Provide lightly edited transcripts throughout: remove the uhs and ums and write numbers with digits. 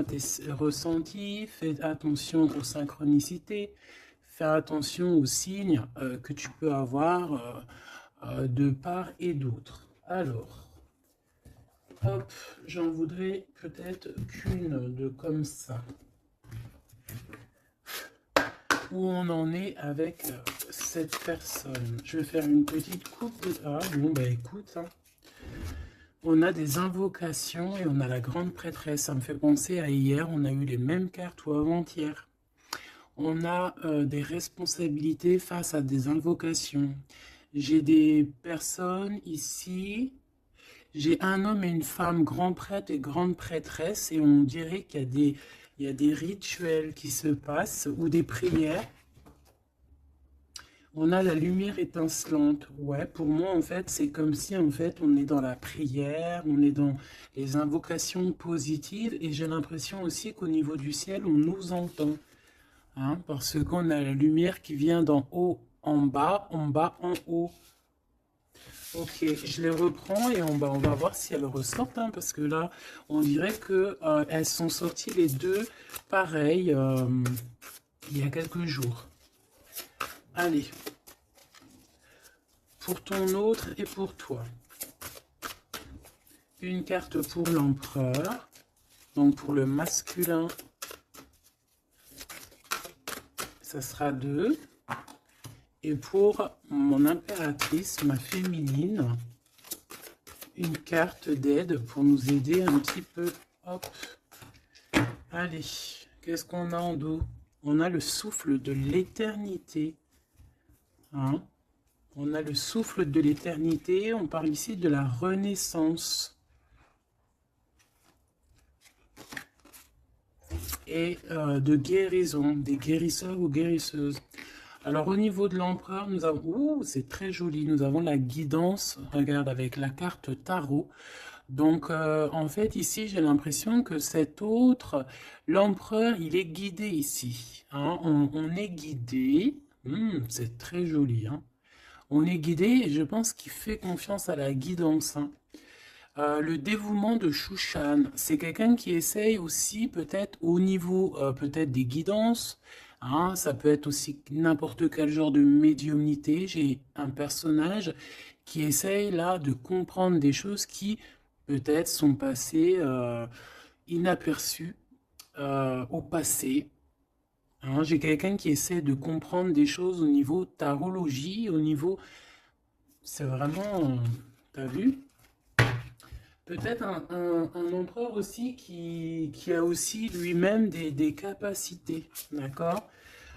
tes ressentis, fais attention aux synchronicités, fais attention aux signes que tu peux avoir de part et d'autre. Alors, hop, j'en voudrais peut-être qu'une de comme ça. Où on en est avec cette personne. Je vais faire une petite coupe de... Ah bon, bah écoute, hein. On a des invocations et on a la grande prêtresse. Ça me fait penser à hier, on a eu les mêmes cartes ou avant-hier. On a des responsabilités face à des invocations. J'ai des personnes ici, j'ai un homme et une femme, grand prêtre et grande prêtresse, et on dirait qu'il y a des rituels qui se passent ou des prières. On a la lumière étincelante. Ouais, pour moi, en fait, c'est comme si, en fait, on est dans la prière, on est dans les invocations positives, et j'ai l'impression aussi qu'au niveau du ciel, on nous entend. Hein, parce qu'on a la lumière qui vient d'en haut en bas, en haut. Ok, je les reprends et on va voir si elles ressortent, hein, parce que là, on dirait que elles sont sorties les deux pareilles il y a quelques jours. Allez, pour ton autre et pour toi. Une carte pour l'empereur, donc pour le masculin, ça sera 2. Et pour mon impératrice, ma féminine, une carte d'aide pour nous aider un petit peu. Hop. Allez, qu'est-ce qu'on a en dos? On a le souffle de l'éternité. Hein? On a le souffle de l'éternité. On parle ici de la renaissance. Et de guérison, des guérisseurs ou guérisseuses. Alors au niveau de l'empereur, nous avons, ouh, c'est très joli, nous avons la guidance, regarde avec la carte tarot. Donc en fait ici j'ai l'impression que cet autre, l'empereur, il est guidé ici. Hein, on est guidé, c'est très joli. Hein. On est guidé et je pense qu'il fait confiance à la guidance. Hein. Le dévouement de Shushan, c'est quelqu'un qui essaye aussi peut-être au niveau peut-être des guidances, hein, ça peut être aussi n'importe quel genre de médiumnité. J'ai un personnage qui essaye là de comprendre des choses qui peut-être sont passées inaperçues au passé. Hein. J'ai quelqu'un qui essaie de comprendre des choses au niveau tarologie, au niveau... C'est vraiment... T'as vu? Peut-être un empereur aussi qui a aussi lui-même des capacités, d'accord?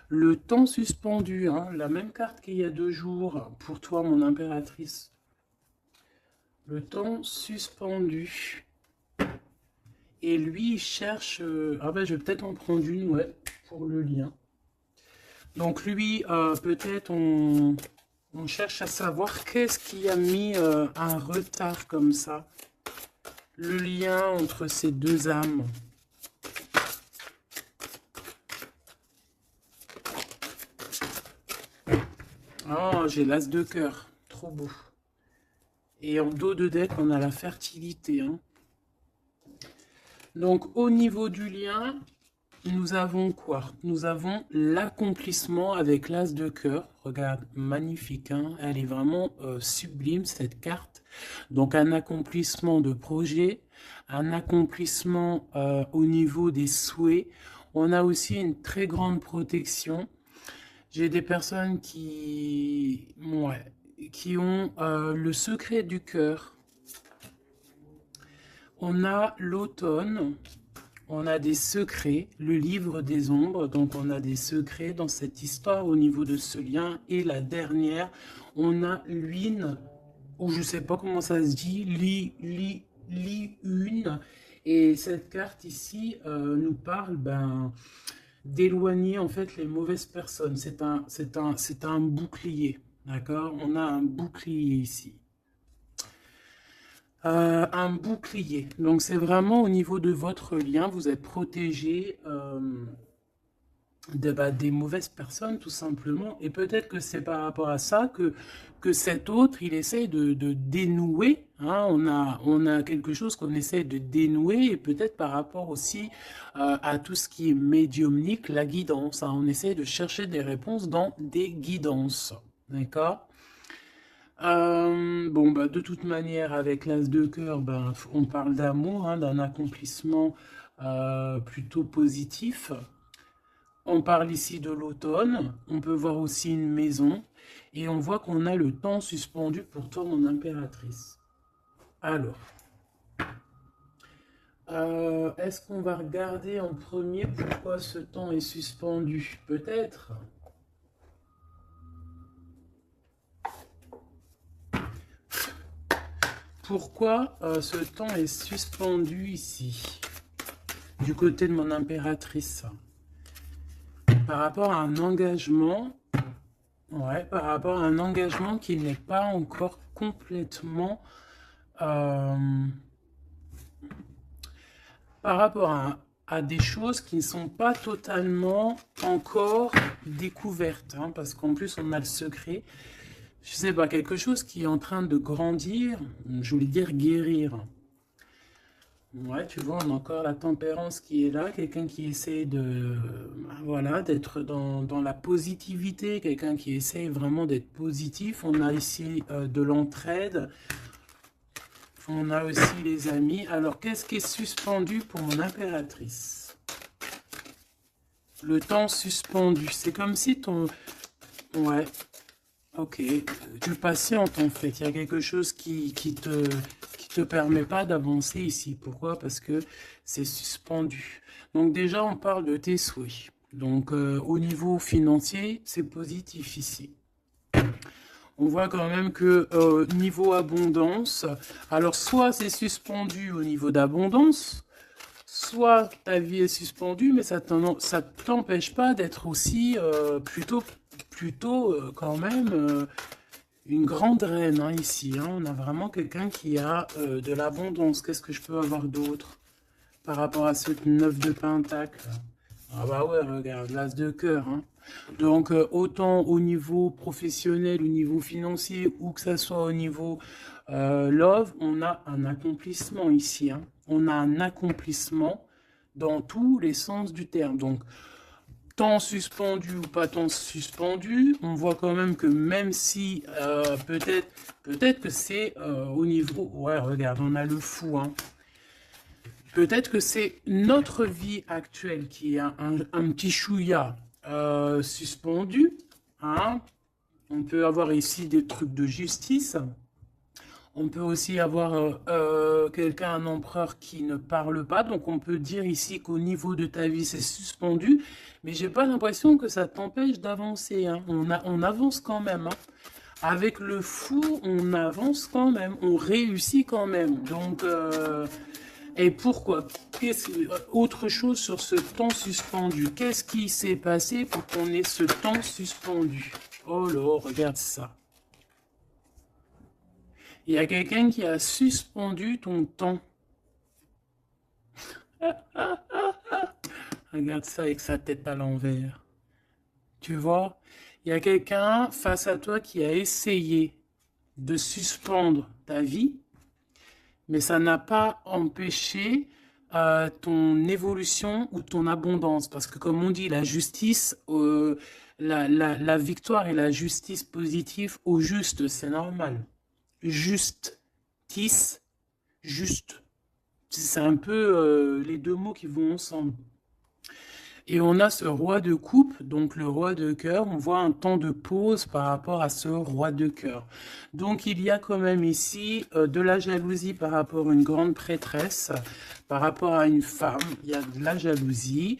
Le temps suspendu, hein, la même carte qu'il y a 2 jours pour toi, mon impératrice. Le temps suspendu. Et lui, il cherche... ah ben, je vais peut-être en prendre une, ouais, pour le lien. Donc lui, peut-être on cherche à savoir qu'est-ce qui a mis un retard comme ça. Le lien entre ces deux âmes. Oh, j'ai l'as de cœur. Trop beau. Et en dos de deck, on a la fertilité. Hein. Donc, au niveau du lien, nous avons quoi? Nous avons l'accomplissement avec l'as de cœur. Regarde, magnifique. Hein. Elle est vraiment sublime, cette carte. Donc, un accomplissement de projet, un accomplissement au niveau des souhaits. On a aussi une très grande protection. J'ai des personnes qui ont le secret du cœur. On a l'automne, on a des secrets, le livre des ombres, donc on a des secrets dans cette histoire au niveau de ce lien. Et la dernière, on a l'une, ou je ne sais pas comment ça se dit, une. Et cette carte ici nous parle d'éloigner en fait les mauvaises personnes. C'est un bouclier, d'accord? On a un bouclier ici. Un bouclier. Donc c'est vraiment au niveau de votre lien, vous êtes protégé des mauvaises personnes, tout simplement. Et peut-être que c'est par rapport à ça que cet autre, il essaie de dénouer. Hein. On a quelque chose qu'on essaie de dénouer, et peut-être par rapport aussi à tout ce qui est médiumnique, la guidance. Hein. On essaie de chercher des réponses dans des guidances. D'accord? Bon, bah, de toute manière, avec l'As de cœur, ben, on parle d'amour, hein, d'un accomplissement plutôt positif. On parle ici de l'automne, on peut voir aussi une maison, et on voit qu'on a le temps suspendu pour toi, mon impératrice. Alors, est-ce qu'on va regarder en premier pourquoi ce temps est suspendu? Peut-être. Pourquoi ce temps est suspendu ici, du côté de mon impératrice? Par rapport à un engagement, ouais, par rapport à un engagement qui n'est pas encore complètement... par rapport à des choses qui ne sont pas totalement encore découvertes, hein, parce qu'en plus on a le secret. Je sais pas, quelque chose qui est en train de grandir, je voulais dire guérir. Ouais, tu vois, on a encore la tempérance qui est là, quelqu'un qui essaie de, voilà, d'être dans la positivité, quelqu'un qui essaie vraiment d'être positif. On a ici de l'entraide, on a aussi les amis. Alors, qu'est-ce qui est suspendu pour mon impératrice? Le temps suspendu, c'est comme si ton... Ouais, ok, tu patientes en fait, il y a quelque chose qui te permet pas d'avancer ici. Pourquoi? Parce que c'est suspendu. Donc déjà, on parle de tes souhaits. Donc au niveau financier, c'est positif ici. On voit quand même que niveau abondance, alors soit c'est suspendu au niveau d'abondance, soit ta vie est suspendue, mais ça t'empêche pas d'être aussi plutôt quand même une grande reine, hein, ici. Hein. On a vraiment quelqu'un qui a de l'abondance. Qu'est-ce que je peux avoir d'autre par rapport à ce 9 de pentacle? Ah bah ouais, regarde, l'as de cœur. Hein. Donc, autant au niveau professionnel, au niveau financier, ou que ça soit au niveau love, on a un accomplissement ici. Hein. On a un accomplissement dans tous les sens du terme. Donc, temps suspendu ou pas temps suspendu, on voit quand même que même si peut-être que c'est au niveau... Ouais, regarde, on a le fou. Hein. Peut-être que c'est notre vie actuelle qui est un petit chouïa suspendu. Hein. On peut avoir ici des trucs de justice. On peut aussi avoir quelqu'un, un empereur qui ne parle pas. Donc on peut dire ici qu'au niveau de ta vie, c'est suspendu. Mais j'ai pas l'impression que ça t'empêche d'avancer. Hein. On avance quand même. Hein. Avec le fou, on avance quand même. On réussit quand même. Donc, et pourquoi? Autre chose sur ce temps suspendu. Qu'est-ce qui s'est passé pour qu'on ait ce temps suspendu? Oh là, regarde ça. Il y a quelqu'un qui a suspendu ton temps. Regarde ça avec sa tête à l'envers. Tu vois? Il y a quelqu'un face à toi qui a essayé de suspendre ta vie, mais ça n'a pas empêché ton évolution ou ton abondance. Parce que comme on dit, la justice, la victoire et la justice positive au juste, c'est normal. Justice, juste. C'est un peu les deux mots qui vont ensemble. Et on a ce roi de coupe, donc le roi de cœur. On voit un temps de pause par rapport à ce roi de cœur. Donc il y a quand même ici de la jalousie par rapport à une grande prêtresse, par rapport à une femme. Il y a de la jalousie.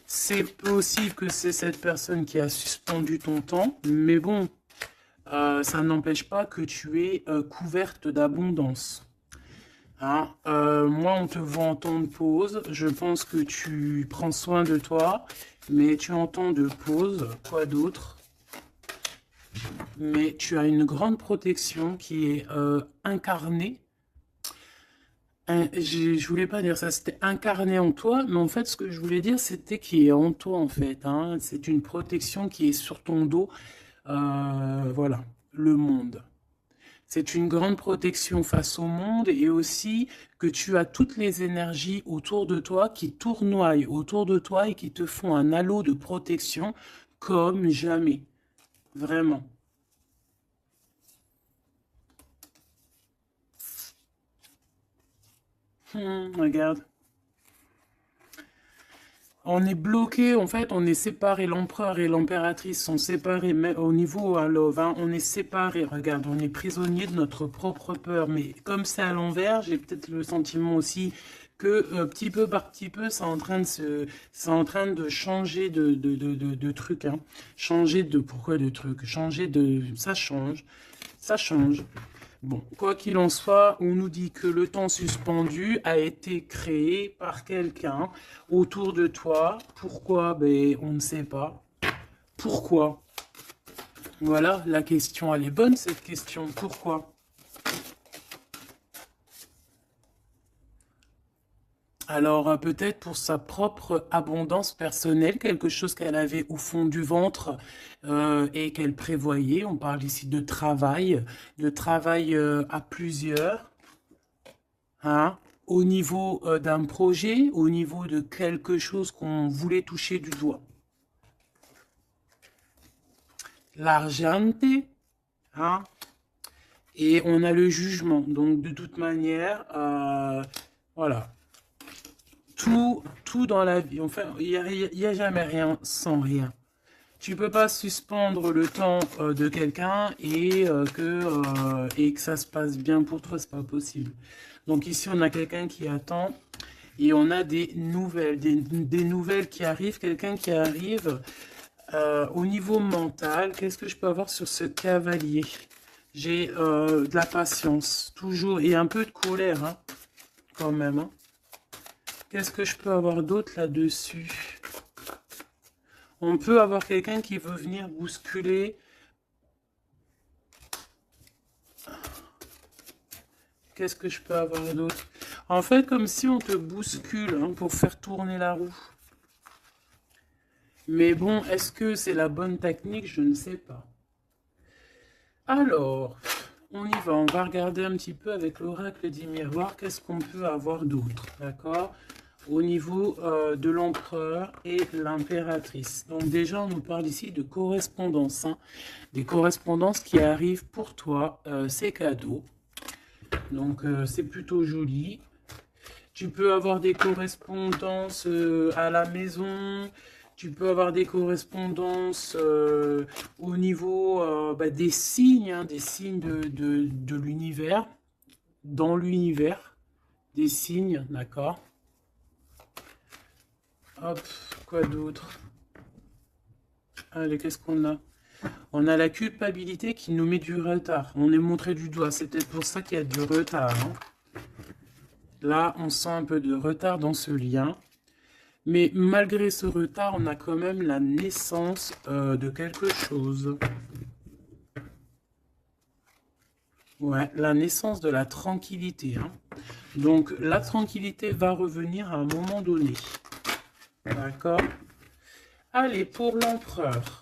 C'est possible que c'est cette personne qui a suspendu ton temps, mais bon, ça n'empêche pas que tu es couverte d'abondance. Hein, moi, on te voit en temps de pause. Je pense que tu prends soin de toi, mais tu es en temps de pause. Quoi d'autre? Mais tu as une grande protection qui est incarnée. Je voulais pas dire ça, c'était incarné en toi, mais en fait, ce que je voulais dire, c'était qui est en toi, en fait, hein. C'est une protection qui est sur ton dos. Voilà, le monde. C'est une grande protection face au monde et aussi que tu as toutes les énergies autour de toi qui tournoient autour de toi et qui te font un halo de protection comme jamais. Vraiment. Regarde. On est bloqué, en fait, on est séparés. L'empereur et l'impératrice sont séparés, mais au niveau à Love, hein, on est séparés. Regarde, on est prisonnier de notre propre peur. Mais comme c'est à l'envers, j'ai peut-être le sentiment aussi que petit peu par petit peu, c'est en train de changer de truc, hein. Changer de, pourquoi de truc? Changer de, ça change, ça change. Bon, quoi qu'il en soit, on nous dit que le temps suspendu a été créé par quelqu'un autour de toi. Pourquoi? Ben, on ne sait pas. Pourquoi? Voilà, la question, elle est bonne, cette question. Pourquoi? Alors, peut-être pour sa propre abondance personnelle, quelque chose qu'elle avait au fond du ventre et qu'elle prévoyait. On parle ici de travail à plusieurs. Hein, au niveau d'un projet, au niveau de quelque chose qu'on voulait toucher du doigt. L'argente, hein, et on a le jugement. Donc, de toute manière, voilà. Tout dans la vie, enfin, il y a jamais rien sans rien. Tu peux pas suspendre le temps de quelqu'un et que ça se passe bien pour toi, c'est pas possible. Donc ici, on a quelqu'un qui attend et on a des nouvelles, des nouvelles qui arrivent, quelqu'un qui arrive au niveau mental. Qu'est-ce que je peux avoir sur ce cavalier? J'ai de la patience, toujours, et un peu de colère, hein, quand même, hein. Qu'est-ce que je peux avoir d'autre là-dessus? On peut avoir quelqu'un qui veut venir bousculer. Qu'est-ce que je peux avoir d'autre? En fait, comme si on te bouscule hein, pour faire tourner la roue. Mais bon, est-ce que c'est la bonne technique? Je ne sais pas. Alors, on y va. On va regarder un petit peu avec l'oracle des miroirs. Qu'est-ce qu'on peut avoir d'autre? D'accord? Au niveau de l'empereur et l'impératrice. Donc déjà, on nous parle ici de correspondance. Hein. Des correspondances qui arrivent pour toi. C'est cadeau. Donc c'est plutôt joli. Tu peux avoir des correspondances à la maison. Tu peux avoir des correspondances au niveau des signes, hein, des signes de l'univers, dans l'univers, des signes, d'accord. Hop, quoi d'autre? Allez, qu'est-ce qu'on a? On a la culpabilité qui nous met du retard. On est montré du doigt, c'est peut-être pour ça qu'il y a du retard. Hein. Là, on sent un peu de retard dans ce lien. Mais malgré ce retard, on a quand même la naissance de quelque chose. Ouais, la naissance de la tranquillité. Hein. Donc, la tranquillité va revenir à un moment donné. D'accord? Allez, pour l'empereur.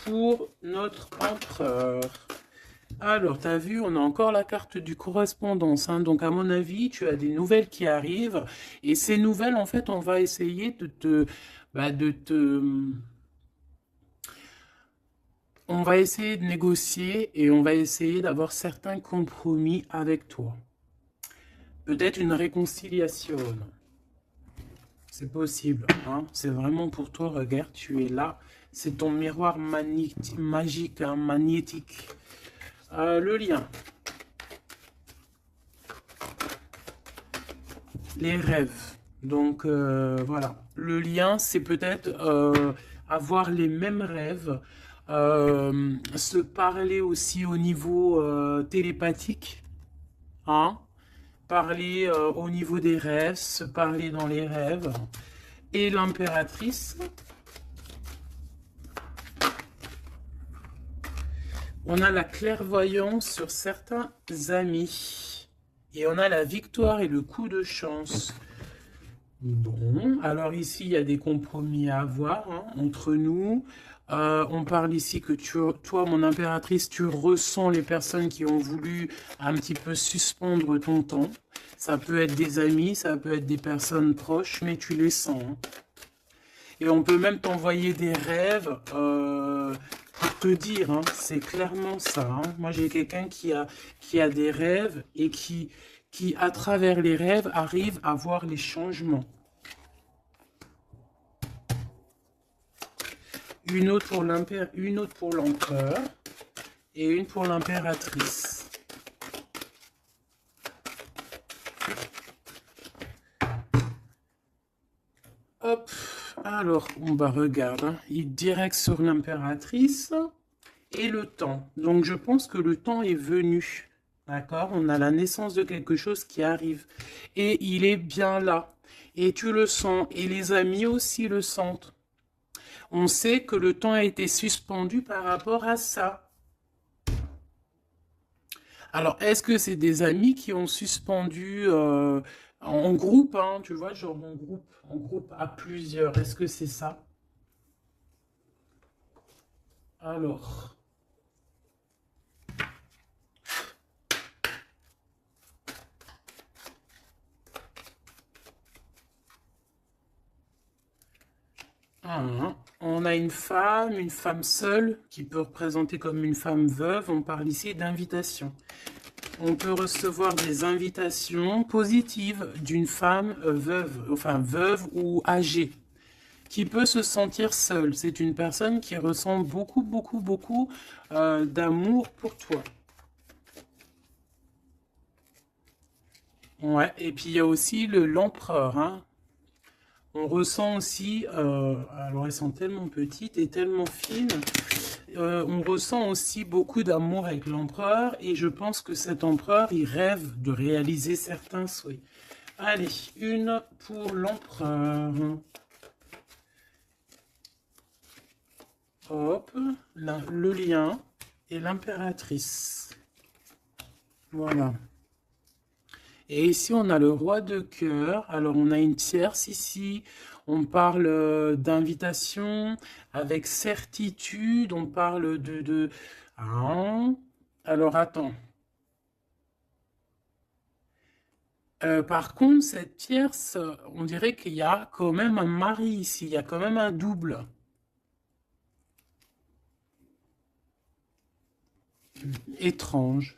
Pour notre empereur. Alors, tu as vu, on a encore la carte du correspondance. Hein. Donc, à mon avis, tu as des nouvelles qui arrivent. Et ces nouvelles, en fait, on va essayer on va essayer de négocier et on va essayer d'avoir certains compromis avec toi. Peut-être une réconciliation. C'est possible. Hein. C'est vraiment pour toi. Regarde, tu es là. C'est ton miroir magique, hein, magnétique. Le lien. Les rêves. Donc, voilà. Le lien, c'est peut-être avoir les mêmes rêves. Se parler aussi au niveau télépathique. Hein? Parler au niveau des rêves, se parler dans les rêves. Et l'impératrice. On a la clairvoyance sur certains amis. Et on a la victoire et le coup de chance. Bon, alors ici, il y a des compromis à avoir hein, entre nous. On parle ici que toi, mon impératrice, tu ressens les personnes qui ont voulu un petit peu suspendre ton temps. Ça peut être des amis, ça peut être des personnes proches, mais tu les sens. Hein. Et on peut même t'envoyer des rêves pour te dire, hein, c'est clairement ça. Hein. Moi, j'ai quelqu'un qui a des rêves et qui, à travers les rêves, arrive à voir les changements. Une autre pour l'empereur et une pour l'impératrice. Hop, alors, on va regarder. Hein. Il direct sur l'impératrice et le temps. Donc, je pense que le temps est venu. D'accord? On a la naissance de quelque chose qui arrive. Et il est bien là. Et tu le sens. Et les amis aussi le sentent. On sait que le temps a été suspendu par rapport à ça. Alors, est-ce que c'est des amis qui ont suspendu en groupe, hein, tu vois, genre en groupe à plusieurs? Est-ce que c'est ça? Alors, on a une femme seule, qui peut représenter comme une femme veuve. On parle ici d'invitation. On peut recevoir des invitations positives d'une femme veuve, enfin veuve ou âgée, qui peut se sentir seule. C'est une personne qui ressent beaucoup, beaucoup, beaucoup d'amour pour toi. Ouais, et puis il y a aussi l'empereur, hein. On ressent aussi, alors elles sont tellement petites et tellement fines, on ressent aussi beaucoup d'amour avec l'empereur et je pense que cet empereur, il rêve de réaliser certains souhaits. Allez, une pour l'empereur. Hop, le lien et l'impératrice. Voilà. Et ici, on a le roi de cœur. Alors, on a une tierce ici. On parle d'invitation avec certitude. On parle de... Ah. Alors, attends. Par contre, cette tierce, on dirait qu'il y a quand même un mari ici. Il y a quand même un double. Étrange.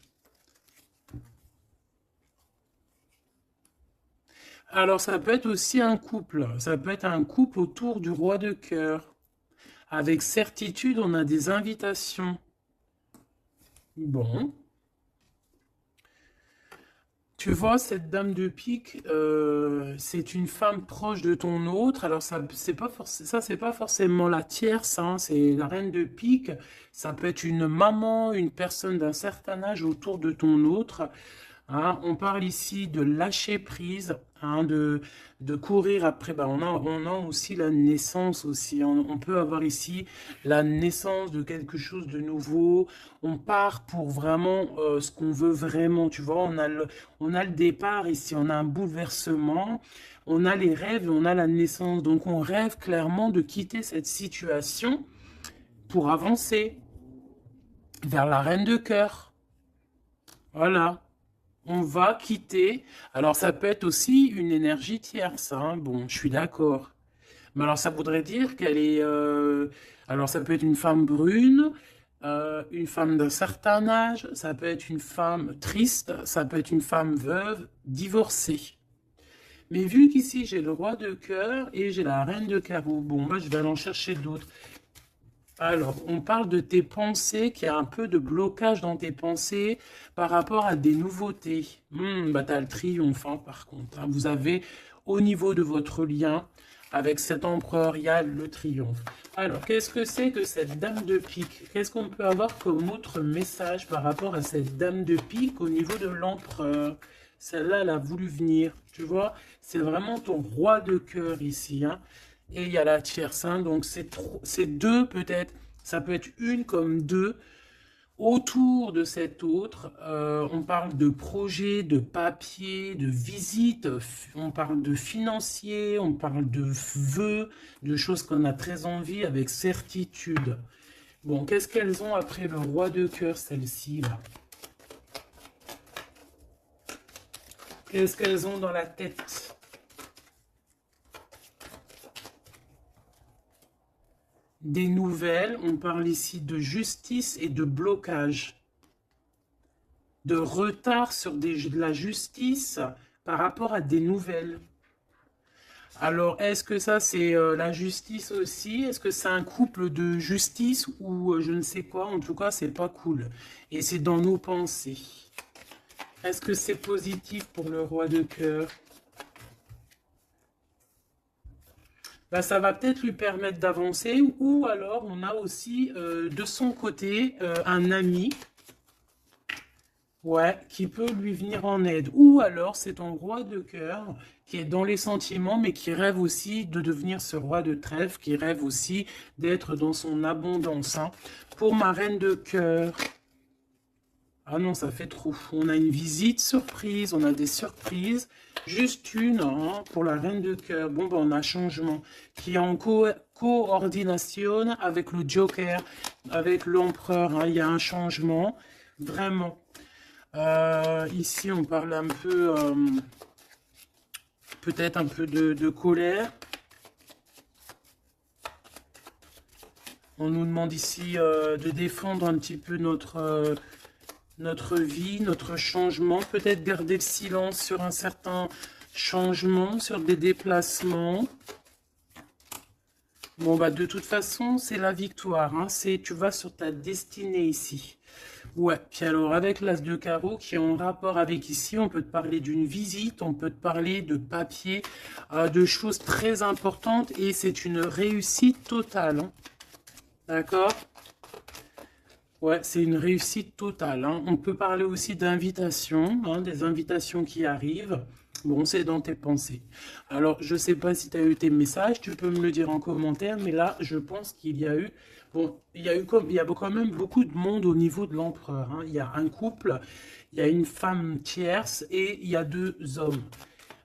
Alors, ça peut être aussi un couple. Ça peut être un couple autour du roi de cœur. Avec certitude, on a des invitations. Bon. Tu vois, cette dame de pique, c'est une femme proche de ton autre. Alors, ça, c'est pas forcément la tierce, hein, c'est la reine de pique. Ça peut être une maman, une personne d'un certain âge autour de ton autre. Hein, on parle ici de lâcher prise, hein, de courir après. Ben, on a aussi la naissance aussi. On peut avoir ici la naissance de quelque chose de nouveau. On part pour vraiment ce qu'on veut vraiment. Tu vois, on a le départ ici. On a un bouleversement. On a les rêves et on a la naissance. Donc, on rêve clairement de quitter cette situation pour avancer vers la reine de cœur. Voilà. On va quitter. Alors, ça peut être aussi une énergie tierce. Hein. Bon, je suis d'accord. Mais alors, ça voudrait dire qu'elle est... alors, ça peut être une femme brune, une femme d'un certain âge, ça peut être une femme triste, ça peut être une femme veuve, divorcée. Mais vu qu'ici, j'ai le roi de cœur et j'ai la reine de carreau, bon, moi, je vais aller en chercher d'autres. Alors, on parle de tes pensées, qu'il y a un peu de blocage dans tes pensées par rapport à des nouveautés. Bah, t'as le triomphe, hein, par contre. Hein. Vous avez, au niveau de votre lien avec cet empereur, il y a le triomphe. Alors, qu'est-ce que c'est que cette dame de pique? Qu'est-ce qu'on peut avoir comme autre message par rapport à cette dame de pique au niveau de l'empereur? Celle-là, elle a voulu venir, tu vois? C'est vraiment ton roi de cœur ici, hein. Et il y a la tierce, hein, donc c'est deux peut-être, ça peut être une comme deux. Autour de cet autre, on parle de projet, de papier, de visite, on parle de financier, on parle de vœux, de choses qu'on a très envie avec certitude. Bon, qu'est-ce qu'elles ont après le roi de cœur, celles-ci, là? Qu'est-ce qu'elles ont dans la tête? Des nouvelles, on parle ici de justice et de blocage. De retard sur de la justice par rapport à des nouvelles. Alors, est-ce que ça, c'est la justice aussi? Est-ce que c'est un couple de justice ou je ne sais quoi? En tout cas, c'est pas cool. Et c'est dans nos pensées. Est-ce que c'est positif pour le roi de cœur? Bah, ça va peut-être lui permettre d'avancer. Ou alors, on a aussi de son côté un ami. Ouais, qui peut lui venir en aide. Ou alors, c'est ton roi de cœur qui est dans les sentiments, mais qui rêve aussi de devenir ce roi de trèfle, qui rêve aussi d'être dans son abondance. Hein. Pour ma reine de cœur, ah non, ça fait trop. On a une visite surprise, on a des surprises. Juste une hein, pour la reine de cœur. Bon, ben, on a changement qui est en coordination avec le Joker, avec l'empereur. Hein. Il y a un changement, vraiment. Ici, on parle un peu, peut-être un peu de colère. On nous demande ici de défendre un petit peu notre vie, notre changement. Peut-être garder le silence sur un certain changement, sur des déplacements. Bon, bah, de toute façon, c'est la victoire. Hein. Tu vas sur ta destinée ici. Ouais, puis alors avec l'as de carreau qui est en rapport avec ici, on peut te parler d'une visite, on peut te parler de papier, de choses très importantes et c'est une réussite totale. Hein. D'accord? Ouais, c'est une réussite totale. Hein. On peut parler aussi d'invitations, hein, des invitations qui arrivent. Bon, c'est dans tes pensées. Alors, je ne sais pas si tu as eu tes messages, tu peux me le dire en commentaire, mais là, je pense qu'il y a eu... Bon, il y a quand même beaucoup de monde au niveau de l'empereur. Hein. Il y a un couple, il y a une femme tierce et il y a 2 hommes.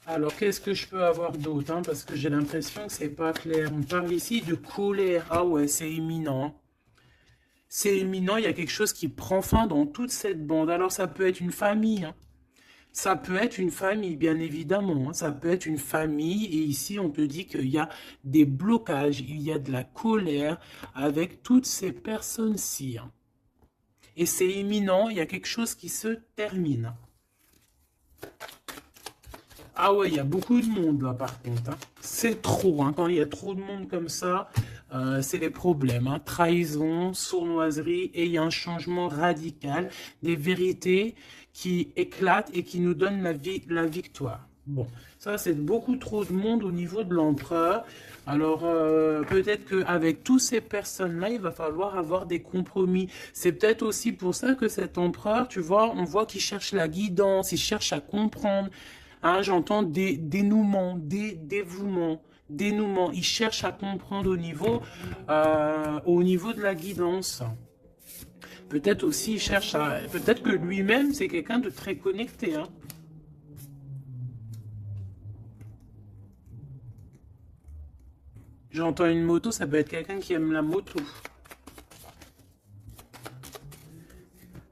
Alors, qu'est-ce que je peux avoir d'autre hein, parce que j'ai l'impression que c'est pas clair. On parle ici de colère. Ah ouais, c'est imminent. C'est imminent, il y a quelque chose qui prend fin dans toute cette bande. Alors, ça peut être une famille. Hein. Ça peut être une famille, bien évidemment. Hein. Ça peut être une famille. Et ici, on te dit qu'il y a des blocages, il y a de la colère avec toutes ces personnes-ci. Hein. Et c'est imminent, il y a quelque chose qui se termine. Ah ouais, il y a beaucoup de monde là par contre. Hein. C'est trop. Hein. Quand il y a trop de monde comme ça, c'est les problèmes. Hein. Trahison, sournoiserie et il y a un changement radical. Des vérités qui éclatent et qui nous donnent la victoire. Bon, ça c'est beaucoup trop de monde au niveau de l'empereur. Alors peut-être qu'avec toutes ces personnes-là, il va falloir avoir des compromis. C'est peut-être aussi pour ça que cet empereur, tu vois, on voit qu'il cherche la guidance, il cherche à comprendre. Hein, j'entends des dénouements, des dévouements, dénouements. Il cherche à comprendre au niveau de la guidance. Peut-être aussi, il cherche à... Peut-être que lui-même, c'est quelqu'un de très connecté. Hein. J'entends une moto, ça peut être quelqu'un qui aime la moto.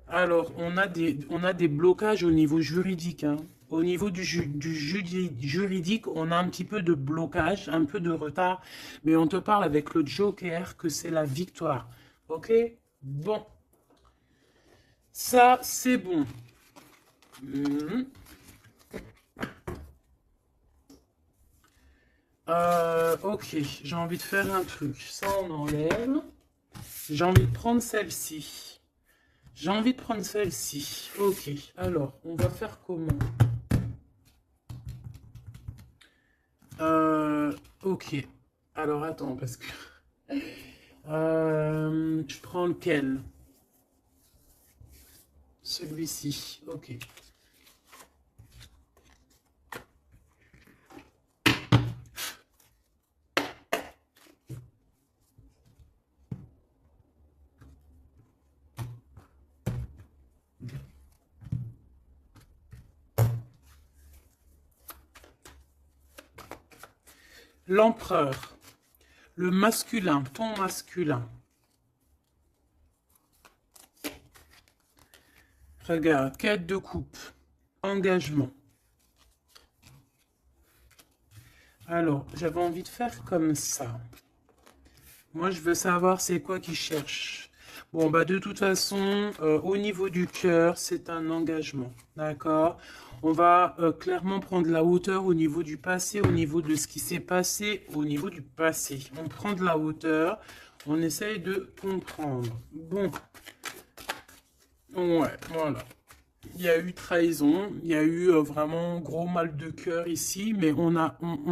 Alors, on a des blocages au niveau juridique. Hein. Au niveau du juridique, on a un petit peu de blocage, un peu de retard. Mais on te parle avec le Joker que c'est la victoire. Ok? Bon. Ça, c'est bon. Ok, j'ai envie de faire un truc. Ça, on enlève. J'ai envie de prendre celle-ci. J'ai envie de prendre celle-ci. Ok, alors, on va faire comment? Ok. Alors, attends, parce que... je prends lequel? Celui-ci. Ok. L'empereur, le masculin, ton masculin. Regarde, quête de coupe, engagement. Alors, j'avais envie de faire comme ça. Moi, je veux savoir c'est quoi qu'ils cherchent. Bon, bah de toute façon, au niveau du cœur, c'est un engagement. D'accord? On va clairement prendre la hauteur au niveau du passé, au niveau de ce qui s'est passé, au niveau du passé. On prend de la hauteur, on essaye de comprendre. Bon, ouais, voilà. Il y a eu trahison, il y a eu vraiment gros mal de cœur ici, mais on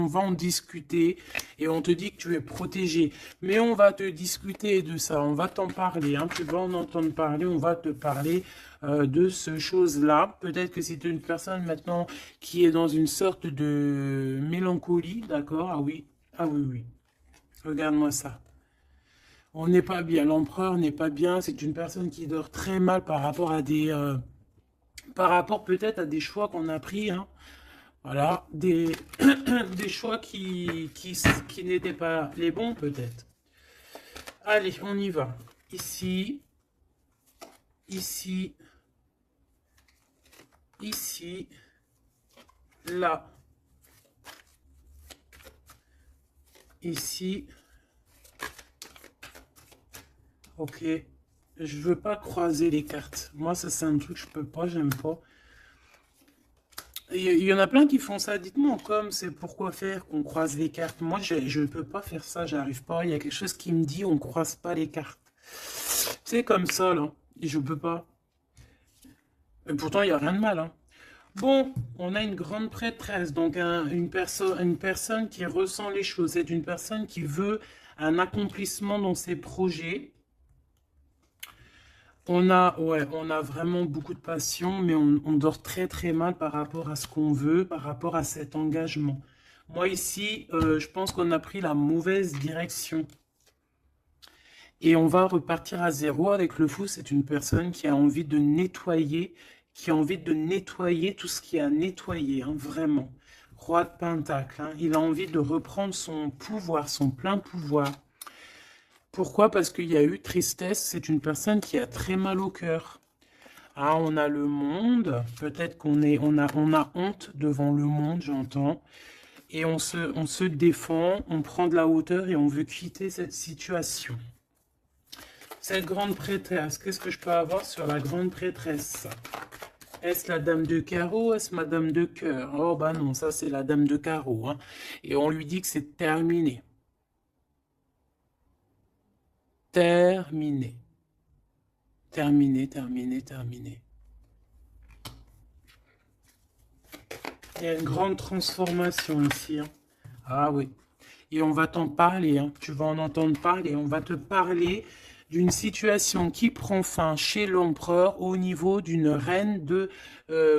va en discuter et on te dit que tu es protégé. Mais on va te discuter de ça, on va t'en parler, hein, tu vas en entendre parler, on va te parler de ce chose-là. Peut-être que c'est une personne maintenant qui est dans une sorte de mélancolie, d'accord? Ah oui, oui. Regarde-moi ça. On n'est pas bien, l'empereur n'est pas bien, c'est une personne qui dort très mal par rapport à par rapport peut-être à des choix qu'on a pris, hein. Voilà, des choix qui n'étaient pas les bons peut-être. Allez, on y va. Ici, ici, ici, là, ici. Ok, je veux pas croiser les cartes. Moi, ça c'est un truc que je peux pas, j'aime pas. Il y en a plein qui font ça. Dites-moi comme c'est pourquoi faire qu'on croise les cartes. Moi, je ne peux pas faire ça, j'arrive pas. Il y a quelque chose qui me dit on croise pas les cartes. C'est comme ça, là. Et je peux pas. Et pourtant, il n'y a rien de mal, hein. Bon, on a une grande prêtresse, donc une personne qui ressent les choses. C'est une personne qui veut un accomplissement dans ses projets. Ouais, on a vraiment beaucoup de passion, mais on dort très très mal par rapport à ce qu'on veut, par rapport à cet engagement. Moi ici, je pense qu'on a pris la mauvaise direction. Et on va repartir à zéro avec le fou. C'est une personne qui a envie de nettoyer, qui a envie de nettoyer tout ce qui a nettoyé, hein, vraiment. Roi de Pentacle, hein, il a envie de reprendre son pouvoir, son plein pouvoir. Pourquoi? Parce qu'il y a eu tristesse. C'est une personne qui a très mal au cœur. Ah, on a le monde. Peut-être on a honte devant le monde, j'entends. Et on se défend, on prend de la hauteur et on veut quitter cette situation. Cette grande prêtresse, qu'est-ce que je peux avoir sur la grande prêtresse? Est-ce la dame de carreau? Est-ce madame de cœur? Oh bah non, ça c'est la dame de carreau, hein. Et on lui dit que c'est terminé. Terminé. Terminé, terminé, terminé. Il y a une grande transformation ici, hein. Ah oui. Et on va t'en parler, hein. Tu vas en entendre parler. On va te parler d'une situation qui prend fin chez l'empereur au niveau d'une reine de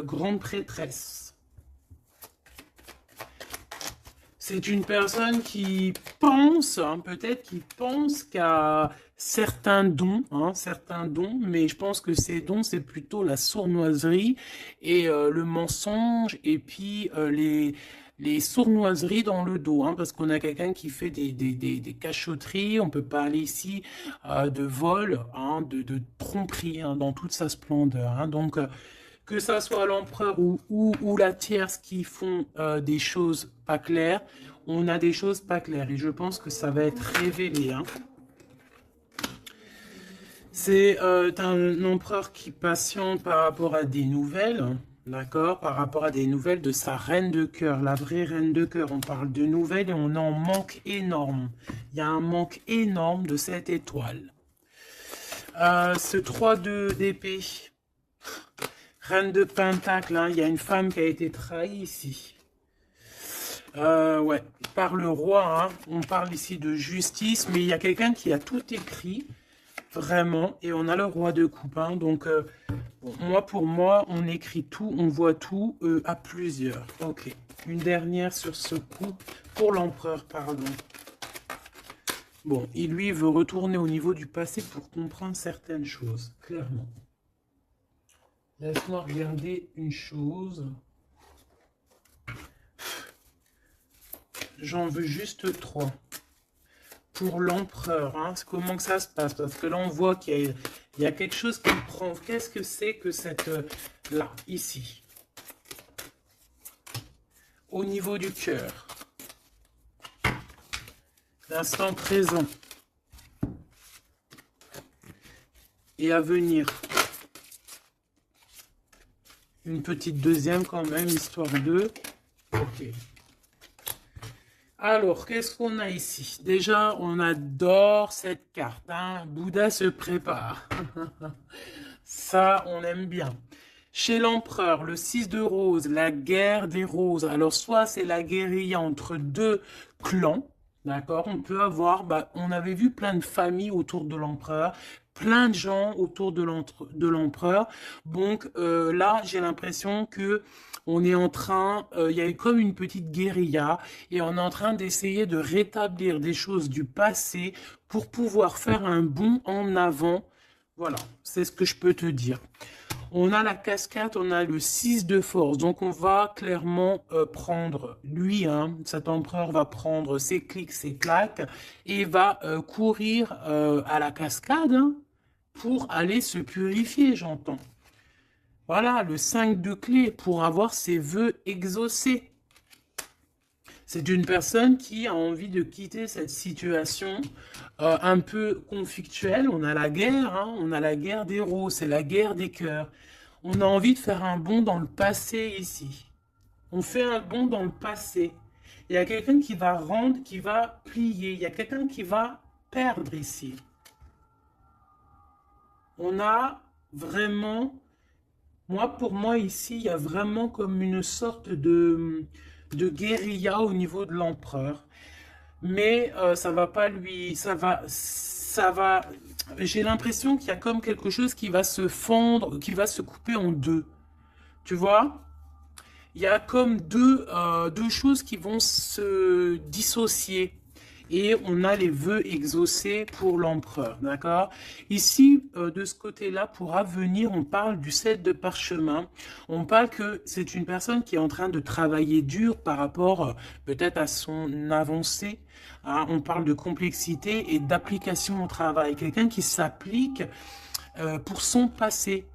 grande prêtresse. C'est une personne qui pense, hein, peut-être qui pense qu'à certains dons, mais je pense que ces dons, c'est plutôt la sournoiserie et le mensonge, et puis les sournoiseries dans le dos, hein, parce qu'on a quelqu'un qui fait des cachotteries. On peut parler ici de vol, hein, de tromperie, hein, dans toute sa splendeur, hein. Donc, que ça soit l'empereur ou la tierce qui font des choses pas claires, on a des choses pas claires. Et je pense que ça va être révélé, hein. C'est un empereur qui patiente par rapport à des nouvelles, hein, d'accord, par rapport à des nouvelles de sa reine de cœur, la vraie reine de cœur. On parle de nouvelles et on en manque énorme. Il y a un manque énorme de cette étoile. Ce 3-2 d'épée, reine de pentacle, hein, il y a une femme qui a été trahie ici. Ouais, par le roi, hein. On parle ici de justice, mais il y a quelqu'un qui a tout écrit, vraiment, et on a le roi de coupe, hein. Donc, bon, pour moi, on écrit tout, on voit tout à plusieurs. Ok, une dernière sur ce coup, pour l'empereur, pardon. Bon, il lui veut retourner au niveau du passé pour comprendre certaines choses, clairement. Laisse-moi regarder une chose. J'en veux juste 3. Pour l'empereur, hein, comment que ça se passe? Parce que là, on voit qu'il y a quelque chose qui prend. Qu'est-ce que c'est que cette... là, ici. Au niveau du cœur. L'instant présent. Et à venir. Une petite deuxième quand même, histoire de... Ok. Alors, qu'est-ce qu'on a ici? Déjà, on adore cette carte. Hein. Bouddha se prépare. Ça, on aime bien. Chez l'empereur, le 6 de rose, la guerre des roses. Alors, soit c'est la guérilla entre deux clans. D'accord? On peut avoir... on avait vu plein de familles autour de l'empereur. Plein de gens autour de l'empereur. Donc, là, j'ai l'impression que... On est en train, il y a comme une petite guérilla et on est en train d'essayer de rétablir des choses du passé pour pouvoir faire un bond en avant. Voilà, c'est ce que je peux te dire. On a la cascade, on a le 6 de force. Donc, on va clairement prendre, lui, hein, cet empereur va prendre ses clics, ses claques et va courir à la cascade hein, pour aller se purifier, j'entends. Voilà, le 5 de clé pour avoir ses vœux exaucés. C'est une personne qui a envie de quitter cette situation un peu conflictuelle. On a la guerre, hein, on a la guerre des roses, c'est la guerre des cœurs. On a envie de faire un bond dans le passé ici. On fait un bond dans le passé. Il y a quelqu'un qui va rendre, qui va plier. Il y a quelqu'un qui va perdre ici. On a vraiment... Pour moi, ici, il y a vraiment comme une sorte de guérilla au niveau de l'empereur. Mais ça va pas lui... Ça va... J'ai l'impression qu'il y a comme quelque chose qui va se fendre, qui va se couper en deux. Tu vois? Il y a comme deux choses qui vont se dissocier. Et on a les vœux exaucés pour l'empereur, d'accord? Ici, de ce côté-là, pour avenir, on parle du 7 de parchemin. On parle que c'est une personne qui est en train de travailler dur par rapport peut-être à son avancée. Hein? On parle de complexité et d'application au travail. Quelqu'un qui s'applique pour son passé.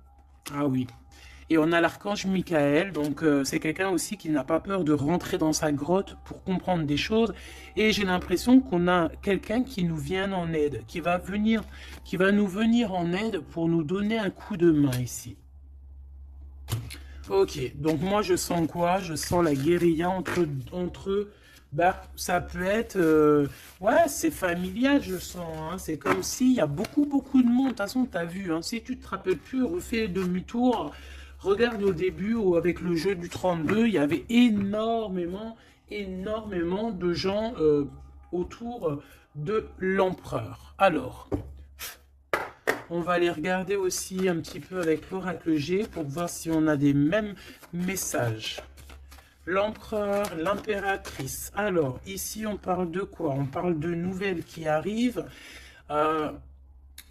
Ah oui. Et on a l'archange Michael, donc c'est quelqu'un aussi qui n'a pas peur de rentrer dans sa grotte pour comprendre des choses. Et j'ai l'impression qu'on a quelqu'un qui nous vient en aide, qui va nous venir en aide pour nous donner un coup de main ici. Ok, donc moi je sens quoi? Je sens la guérilla entre eux. Ça peut être... ouais, c'est familial, je sens. Hein. C'est comme s'il y a beaucoup de monde. De toute façon, tu as vu. Hein. Si tu te rappelles plus, refais demi-tour. Regarde au début, où avec le jeu du 32, il y avait énormément de gens autour de l'empereur. Alors, on va aller regarder aussi un petit peu avec l'oracle G pour voir si on a des mêmes messages. L'empereur, l'impératrice. Alors, ici, on parle de quoi? On parle de nouvelles qui arrivent,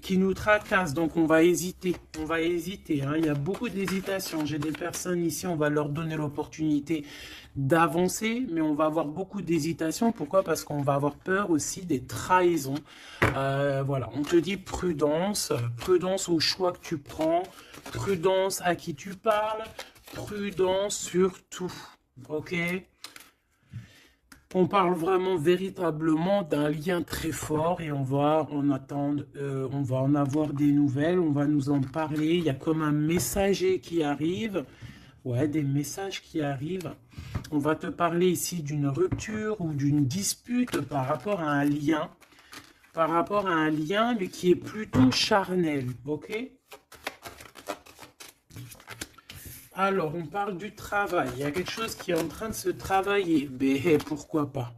qui nous tracassent. Donc, on va hésiter. On va hésiter. Hein. Il y a beaucoup d'hésitation. J'ai des personnes ici, on va leur donner l'opportunité d'avancer, mais on va avoir beaucoup d'hésitation. Pourquoi? Parce qu'on va avoir peur aussi des trahisons. Voilà, on te dit prudence. Prudence au choix que tu prends. Prudence à qui tu parles. Prudence surtout. Ok, on parle vraiment véritablement d'un lien très fort et on va en attendre, on va en avoir des nouvelles, on va nous en parler. Il y a comme un messager qui arrive, ouais, des messages qui arrivent. On va te parler ici d'une rupture ou d'une dispute par rapport à un lien, mais qui est plutôt charnel, ok? Alors, on parle du travail. Il y a quelque chose qui est en train de se travailler. Mais pourquoi pas?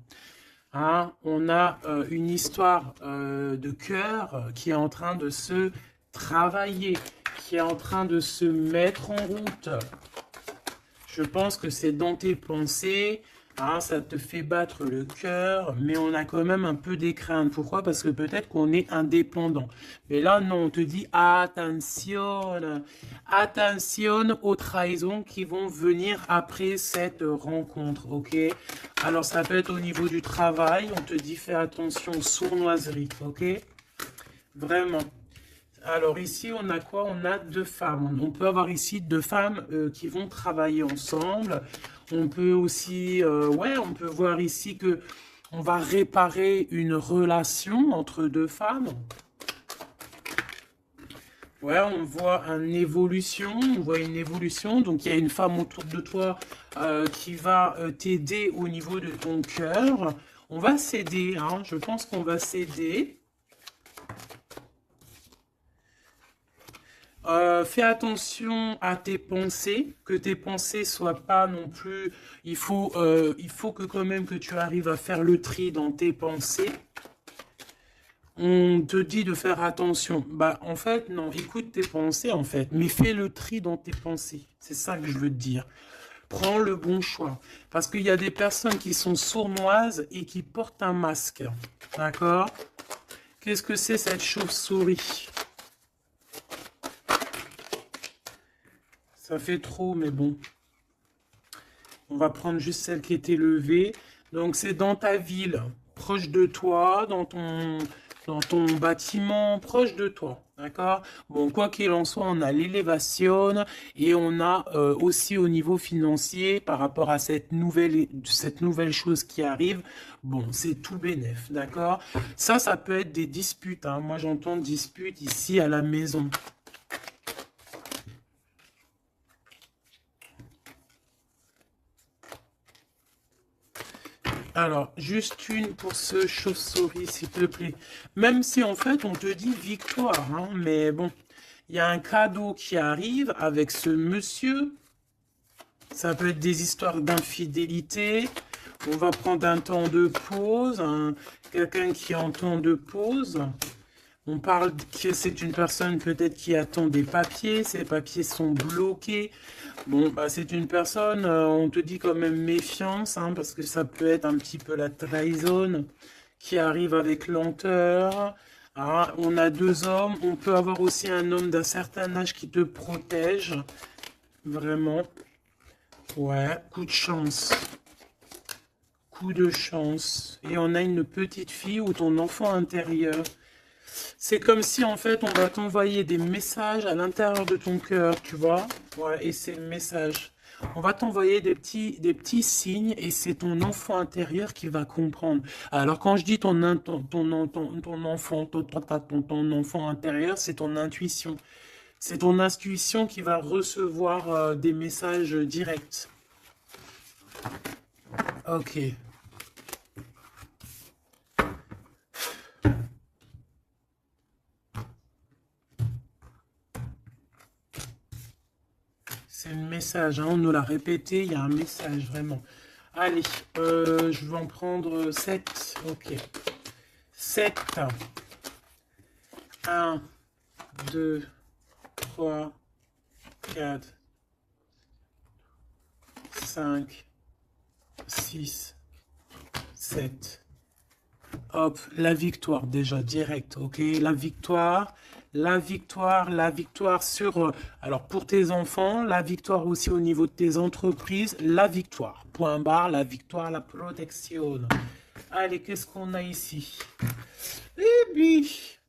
Hein? On a une histoire de cœur qui est en train de se travailler, qui est en train de se mettre en route. Je pense que c'est dans tes pensées. Hein, ça te fait battre le cœur, mais on a quand même un peu des craintes. Pourquoi? Parce que peut-être qu'on est indépendant. Mais là, non, on te dit attention, attention aux trahisons qui vont venir après cette rencontre, ok? Alors, ça peut être au niveau du travail, on te dit fais attention aux sournoiseries, ok? Vraiment. Alors ici, on a quoi? On a deux femmes. On peut avoir ici deux femmes qui vont travailler ensemble. On peut aussi, ouais, on peut voir ici que on va réparer une relation entre deux femmes. Ouais, on voit une évolution, Donc il y a une femme autour de toi qui va t'aider au niveau de ton cœur. On va s'aider, hein. Je pense qu'on va s'aider. Fais attention à tes pensées, que tes pensées soient pas non plus. Il faut que quand même que tu arrives à faire le tri dans tes pensées. On te dit de faire attention. Bah, en fait, non, écoute tes pensées, en fait, mais fais le tri dans tes pensées. C'est ça que je veux te dire. Prends le bon choix. Parce qu'il y a des personnes qui sont sournoises et qui portent un masque. D'accord? Qu'est-ce que c'est cette chauve-souris? Ça fait trop, mais bon. On va prendre juste celle qui est élevée. Donc, c'est dans ta ville, proche de toi, dans ton bâtiment, proche de toi. D'accord? Bon, quoi qu'il en soit, on a l'élévation et on a aussi au niveau financier, par rapport à cette nouvelle chose qui arrive, bon, c'est tout bénef. D'accord? Ça peut être des disputes. Hein. Moi, j'entends disputes ici à la maison. Alors, juste une pour ce chauve-souris, s'il te plaît. Même si, en fait, on te dit victoire, hein, mais bon, il y a un cadeau qui arrive avec ce monsieur. Ça peut être des histoires d'infidélité. On va prendre un temps de pause, quelqu'un qui est en temps de pause. On parle que c'est une personne peut-être qui attend des papiers, ces papiers sont bloqués. Bon, bah, c'est une personne, on te dit quand même méfiance, hein, parce que ça peut être un petit peu la trahison qui arrive avec lenteur. Ah, on a deux hommes, on peut avoir aussi un homme d'un certain âge qui te protège, vraiment. Ouais, coup de chance. Coup de chance. Et on a une petite fille ou ton enfant intérieur. C'est comme si, en fait, on va t'envoyer des messages à l'intérieur de ton cœur, tu vois. Ouais, et c'est le message. On va t'envoyer des petits signes et c'est ton enfant intérieur qui va comprendre. Alors, quand je dis ton enfant intérieur, c'est ton intuition. C'est ton intuition qui va recevoir des messages directs. Ok. C'est le message, hein, on nous l'a répété, il y a un message, vraiment. Allez, je vais en prendre 7. Ok. 7. 1, 2, 3, 4, 5, 6, 7. Hop, la victoire déjà, direct, ok? La victoire sur, alors pour tes enfants, la victoire aussi au niveau de tes entreprises, la victoire, point barre, la victoire, la protection. Allez, qu'est-ce qu'on a ici? Eh bien,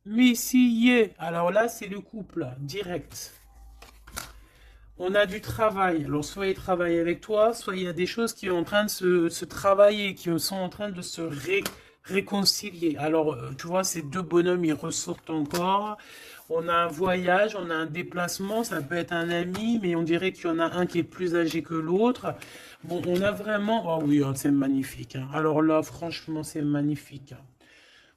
Messieurs, alors là, c'est le couple, direct. On a du travail, alors soit il travaille avec toi, soit il y a des choses qui sont en train de se travailler, qui sont en train de se réconcilier. Alors, tu vois, ces deux bonhommes, ils ressortent encore. On a un voyage, on a un déplacement, ça peut être un ami, mais on dirait qu'il y en a un qui est plus âgé que l'autre. Bon, on a vraiment... Oh oui, oh, c'est magnifique. Hein. Alors là, franchement, c'est magnifique. Hein.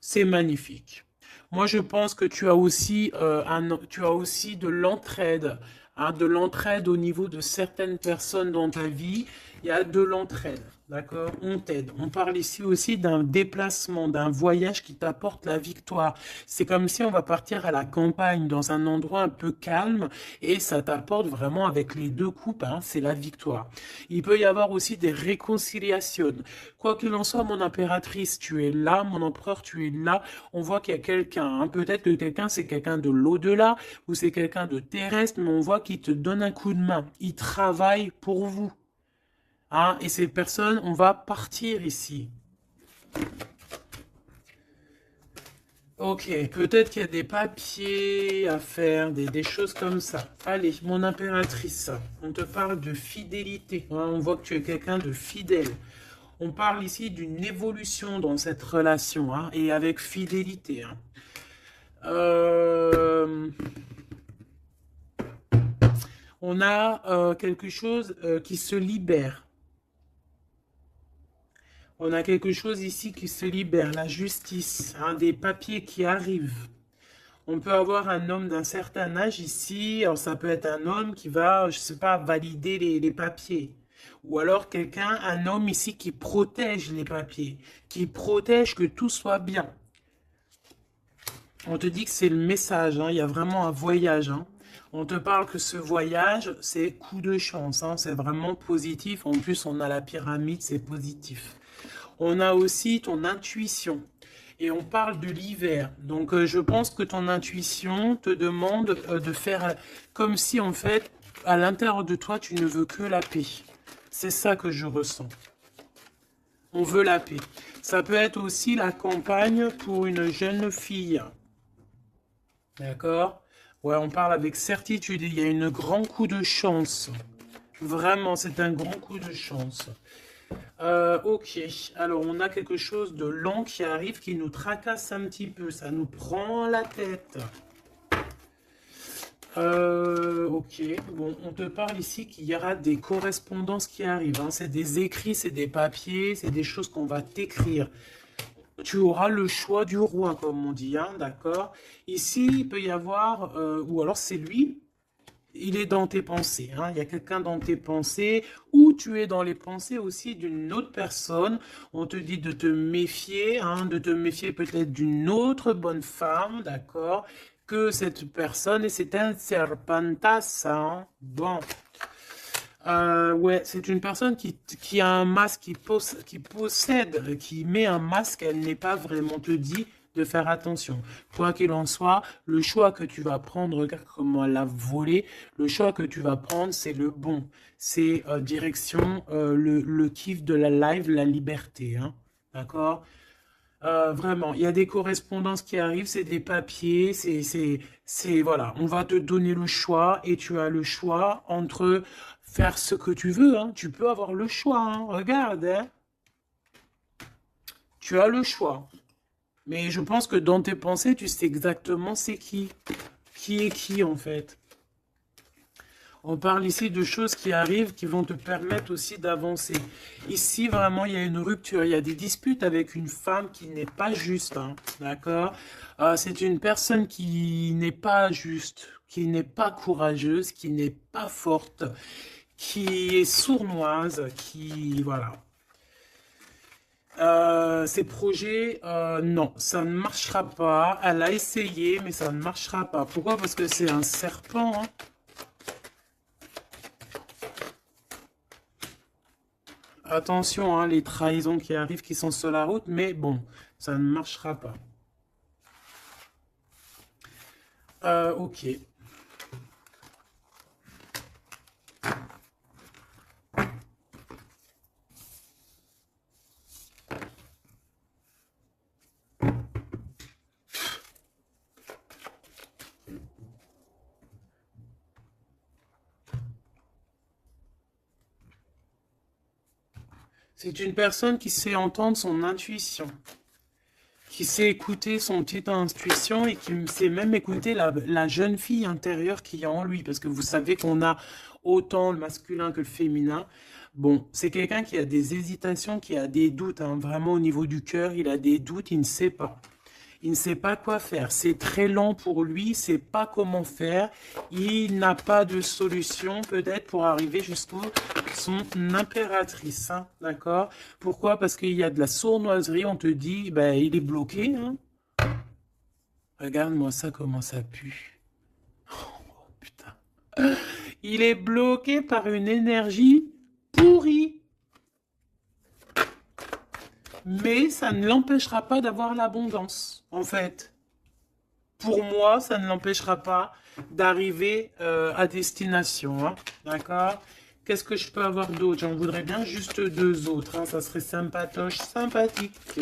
C'est magnifique. Moi, je pense que tu as aussi de l'entraide. hein, de l'entraide au niveau de certaines personnes dans ta vie. Il y a de l'entraide, d'accord? On t'aide. On parle ici aussi d'un déplacement, d'un voyage qui t'apporte la victoire. C'est comme si on va partir à la campagne, dans un endroit un peu calme, et ça t'apporte vraiment avec les deux coupes, hein, c'est la victoire. Il peut y avoir aussi des réconciliations. Quoi qu'il en soit, mon impératrice, tu es là, mon empereur, tu es là. On voit qu'il y a quelqu'un, hein. Peut-être que quelqu'un, c'est quelqu'un de l'au-delà, ou c'est quelqu'un de terrestre, mais on voit qu'il te donne un coup de main. Il travaille pour vous. Hein, et ces personnes, on va partir ici. Ok, peut-être qu'il y a des papiers à faire, des choses comme ça. Allez, mon impératrice, on te parle de fidélité. Hein, on voit que tu es quelqu'un de fidèle. On parle ici d'une évolution dans cette relation, hein, et avec fidélité. Hein. On a quelque chose qui se libère. On a quelque chose ici qui se libère, la justice, hein, des papiers qui arrivent. On peut avoir un homme d'un certain âge ici, alors ça peut être un homme qui va, je sais pas, valider les papiers. Ou alors quelqu'un, un homme ici qui protège les papiers, qui protège que tout soit bien. On te dit que c'est le message, hein, il y a vraiment un voyage. Hein. On te parle que ce voyage, c'est coup de chance, hein, c'est vraiment positif. En plus, on a la pyramide, c'est positif. On a aussi ton intuition. Et on parle de l'hiver. Donc, je pense que ton intuition te demande de faire comme si, en fait, à l'intérieur de toi, tu ne veux que la paix. C'est ça que je ressens. On veut la paix. Ça peut être aussi la campagne pour une jeune fille. D'accord? Ouais, on parle avec certitude. Il y a un grand coup de chance. Vraiment, c'est un grand coup de chance. Ok, alors on a quelque chose de lent qui arrive, qui nous tracasse un petit peu, ça nous prend la tête. Ok, bon, on te parle ici qu'il y aura des correspondances qui arrivent, hein. C'est des écrits, c'est des papiers, c'est des choses qu'on va t'écrire. Tu auras le choix du roi, comme on dit, hein, d'accord? Ici, il peut y avoir, ou alors c'est lui, il est dans tes pensées, hein. Il y a quelqu'un dans tes pensées, ou tu es dans les pensées aussi d'une autre personne. On te dit de te méfier, hein, de te méfier peut-être d'une autre bonne femme, d'accord, que cette personne, et c'est un serpentas, hein. Bon. Ouais, c'est une personne qui a un masque, qui possède, qui met un masque, elle n'est pas vraiment te dit de faire attention. Quoi qu'il en soit, le choix que tu vas prendre, regarde comment elle a volé, le choix que tu vas prendre, c'est le bon. C'est direction le kiff de la live, la liberté, hein. D'accord? Vraiment, il y a des correspondances qui arrivent, c'est des papiers, voilà, on va te donner le choix et tu as le choix entre faire ce que tu veux, hein. Tu peux avoir le choix, hein. Regarde, hein. Tu as le choix. Mais je pense que dans tes pensées, tu sais exactement c'est qui. Qui est qui, en fait. On parle ici de choses qui arrivent, qui vont te permettre aussi d'avancer. Ici, vraiment, il y a une rupture. Il y a des disputes avec une femme qui n'est pas juste, hein, d'accord? C'est une personne qui n'est pas juste, qui n'est pas courageuse, qui n'est pas forte, qui est sournoise, qui... Voilà. Ces projets, non, ça ne marchera pas. Elle a essayé, mais ça ne marchera pas. Pourquoi? Parce que c'est un serpent, hein. Attention, hein, les trahisons qui arrivent, qui sont sur la route, mais bon, ça ne marchera pas. Ok. C'est une personne qui sait entendre son intuition, qui sait écouter son petite intuition et qui sait même écouter la jeune fille intérieure qu'il y a en lui. Parce que vous savez qu'on a autant le masculin que le féminin. Bon, c'est quelqu'un qui a des hésitations, qui a des doutes, hein, vraiment au niveau du cœur, il a des doutes, il ne sait pas. Il ne sait pas quoi faire. C'est très lent pour lui, il ne sait pas comment faire. Il n'a pas de solution peut-être pour arriver jusqu'au son impératrice. Hein, d'accord? Pourquoi? Parce qu'il y a de la sournoiserie. On te dit, ben, il est bloqué. Hein. Regarde-moi ça, comment ça pue. Oh, putain. Il est bloqué par une énergie pourrie. Mais ça ne l'empêchera pas d'avoir l'abondance, en fait. Pour moi, ça ne l'empêchera pas d'arriver à destination. Hein, d'accord? Qu'est-ce que je peux avoir d'autre? J'en voudrais bien juste deux autres. Hein, ça serait sympatoche, sympathique.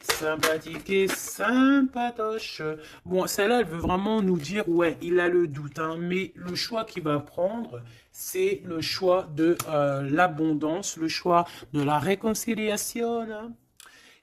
Sympathique et sympatoche. Bon, celle-là, elle veut vraiment nous dire, ouais, il a le doute, hein, mais le choix qu'il va prendre, c'est le choix de l'abondance, le choix de la réconciliation. Hein.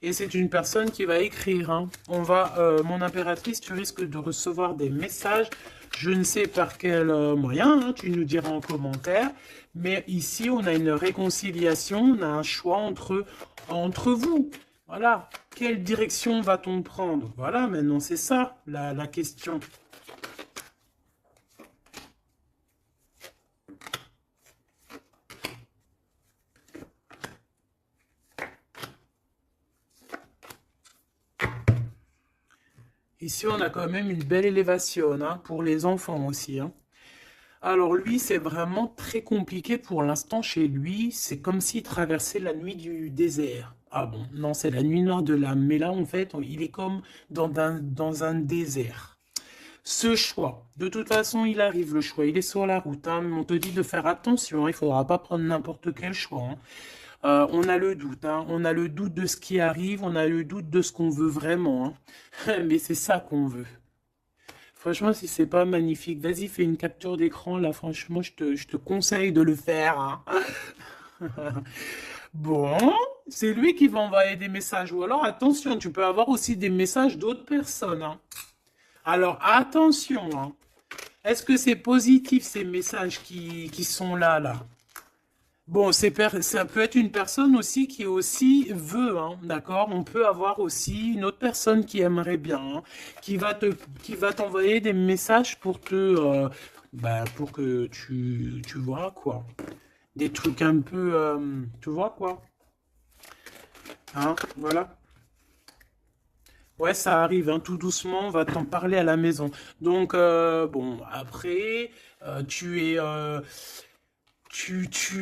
Et c'est une personne qui va écrire. Hein. Mon impératrice, tu risques de recevoir des messages. Je ne sais par quel moyen, hein, tu nous diras en commentaire. Mais ici, on a une réconciliation, on a un choix entre vous. Voilà, quelle direction va-t-on prendre? Voilà, maintenant c'est ça la question. Ici, on a quand même une belle élévation hein, pour les enfants aussi. Hein. Alors lui, c'est vraiment très compliqué pour l'instant chez lui. C'est comme s'il traversait la nuit du désert. Ah bon, non, c'est la nuit noire de l'âme. Mais là, en fait, il est comme dans un désert. Ce choix, de toute façon, il arrive le choix. Il est sur la route. Hein, mais on te dit de faire attention. Il ne faudra pas prendre n'importe quel choix. Hein. On a le doute. Hein, on a le doute de ce qui arrive. On a le doute de ce qu'on veut vraiment. Hein. Mais c'est ça qu'on veut. Franchement, si c'est pas magnifique, vas-y, fais une capture d'écran, là, franchement, je te conseille de le faire. Hein. Bon, c'est lui qui va envoyer des messages. Ou alors, attention, tu peux avoir aussi des messages d'autres personnes. Hein. Alors, attention. Hein. Est-ce que c'est positif, ces messages qui sont là? Bon, ça peut être une personne aussi qui aussi veut, hein, d'accord? On peut avoir aussi une autre personne qui aimerait bien, hein, qui va t'envoyer des messages pour pour que tu vois quoi, des trucs un peu, tu vois quoi, hein, voilà. Ouais, ça arrive, hein, tout doucement, on va t'en parler à la maison. Donc, bon, après, tu es,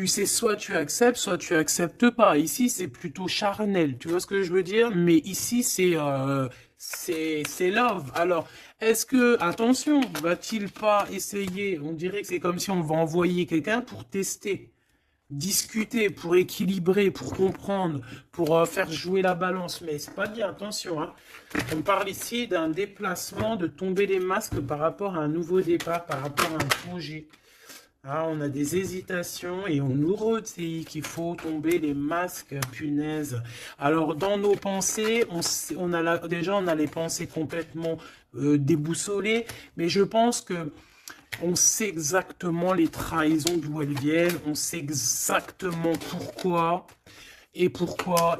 c'est soit tu acceptes, soit tu acceptes pas. Ici, c'est plutôt charnel. Tu vois ce que je veux dire? Mais ici, c'est love. Alors, est-ce que, attention, va-t-il pas essayer? On dirait que c'est comme si on va envoyer quelqu'un pour tester, discuter, pour équilibrer, pour comprendre, pour faire jouer la balance. Mais c'est pas bien, attention, hein. On parle ici d'un déplacement, de tomber les masques par rapport à un nouveau départ, par rapport à un projet. Ah, on a des hésitations et on nous redit qu'il faut tomber les masques, punaise. Alors, dans nos pensées, déjà, on a les pensées complètement déboussolées, mais je pense que on sait exactement les trahisons d'où elles viennent, on sait exactement pourquoi. Et pourquoi,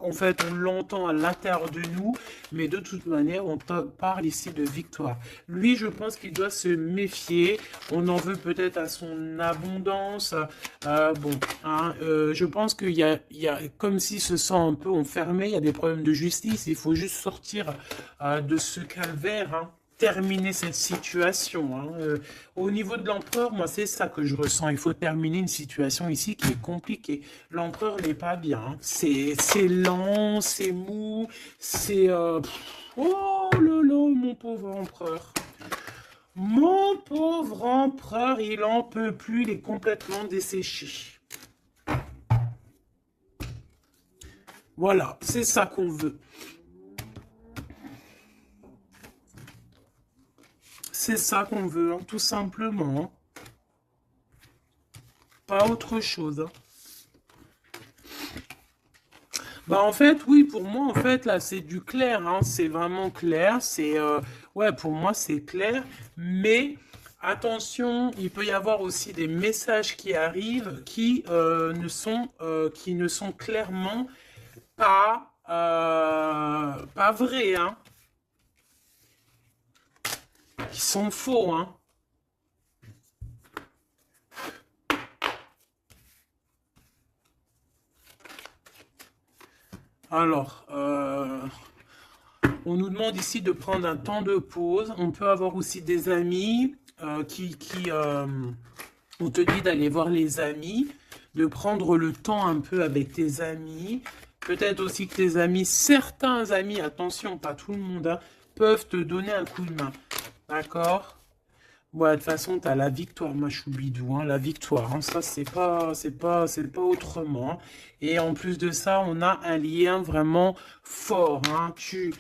en fait, on l'entend à l'intérieur de nous, mais de toute manière, on parle ici de victoire. Lui, je pense qu'il doit se méfier, on en veut peut-être à son abondance, bon, hein, je pense il y a comme s'il se sent un peu enfermé, il y a des problèmes de justice, il faut juste sortir de ce calvaire, hein. Terminer cette situation. Hein. Au niveau de l'empereur, moi, c'est ça que je ressens. Il faut terminer une situation ici qui est compliquée. L'empereur n'est pas bien. Hein. C'est lent, c'est mou, c'est... Oh là là, mon pauvre empereur. Mon pauvre empereur, il en peut plus, il est complètement desséché. Voilà, c'est ça qu'on veut. C'est ça qu'on veut, hein, tout simplement. Hein. Pas autre chose. Hein. Bah en fait, oui, pour moi, en fait, là, c'est du clair. Hein, c'est vraiment clair. Ouais, pour moi, c'est clair. Mais attention, il peut y avoir aussi des messages qui arrivent qui ne sont clairement pas Pas vrai, hein. Ils sont faux, hein. Alors, on nous demande ici de prendre un temps de pause. On peut avoir aussi des amis on te dit d'aller voir les amis, de prendre le temps un peu avec tes amis. Peut-être aussi que tes amis, certains amis, attention, pas tout le monde, hein, peuvent te donner un coup de main. D'accord? Ouais, de toute façon, tu as la victoire, ma choubidou, hein, la victoire. Hein, ça, c'est pas autrement. Hein. Et en plus de ça, on a un lien vraiment fort. Hein. Tu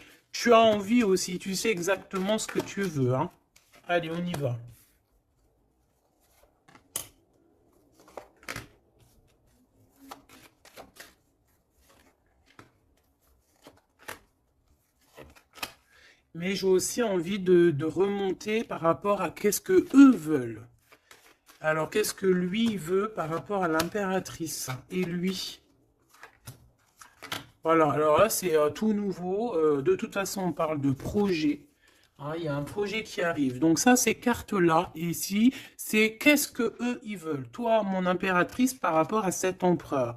as envie aussi, tu sais exactement ce que tu veux. Hein. Allez, on y va. Mais j'ai aussi envie de remonter par rapport à qu'est-ce que eux veulent. Alors, qu'est-ce que lui veut par rapport à l'impératrice et lui? Voilà, alors là, c'est tout nouveau. De toute façon, on parle de projet. Hein, il y a un projet qui arrive. Donc ça, ces cartes-là, ici, c'est qu'est-ce que eux, ils veulent. Toi, mon impératrice, par rapport à cet empereur.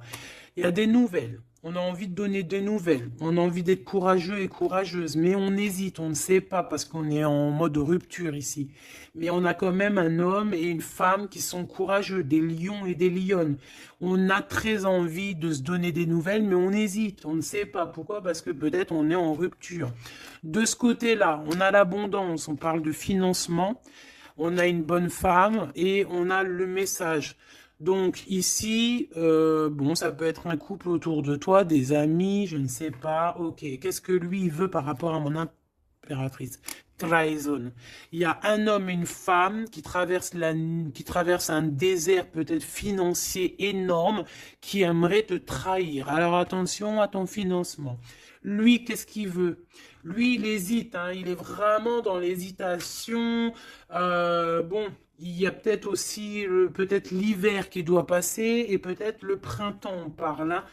Il y a des nouvelles. On a envie de donner des nouvelles. On a envie d'être courageux et courageuse. Mais on hésite, on ne sait pas parce qu'on est en mode rupture ici. Mais on a quand même un homme et une femme qui sont courageux, des lions et des lionnes. On a très envie de se donner des nouvelles, mais on hésite. On ne sait pas pourquoi, parce que peut-être on est en rupture. De ce côté-là, on a l'abondance, on parle de financement. On a une bonne femme et on a le message. Donc ici, bon, ça peut être un couple autour de toi, des amis, je ne sais pas. Ok, qu'est-ce que lui il veut par rapport à mon impératrice? Trahison. Il y a un homme et une femme qui traversent un désert peut-être financier énorme, qui aimerait te trahir. Alors attention à ton financement. Lui, qu'est-ce qu'il veut? Lui, il hésite, hein, il est vraiment dans l'hésitation. Bon, il y a peut-être aussi peut-être l'hiver qui doit passer et peut-être le printemps par là.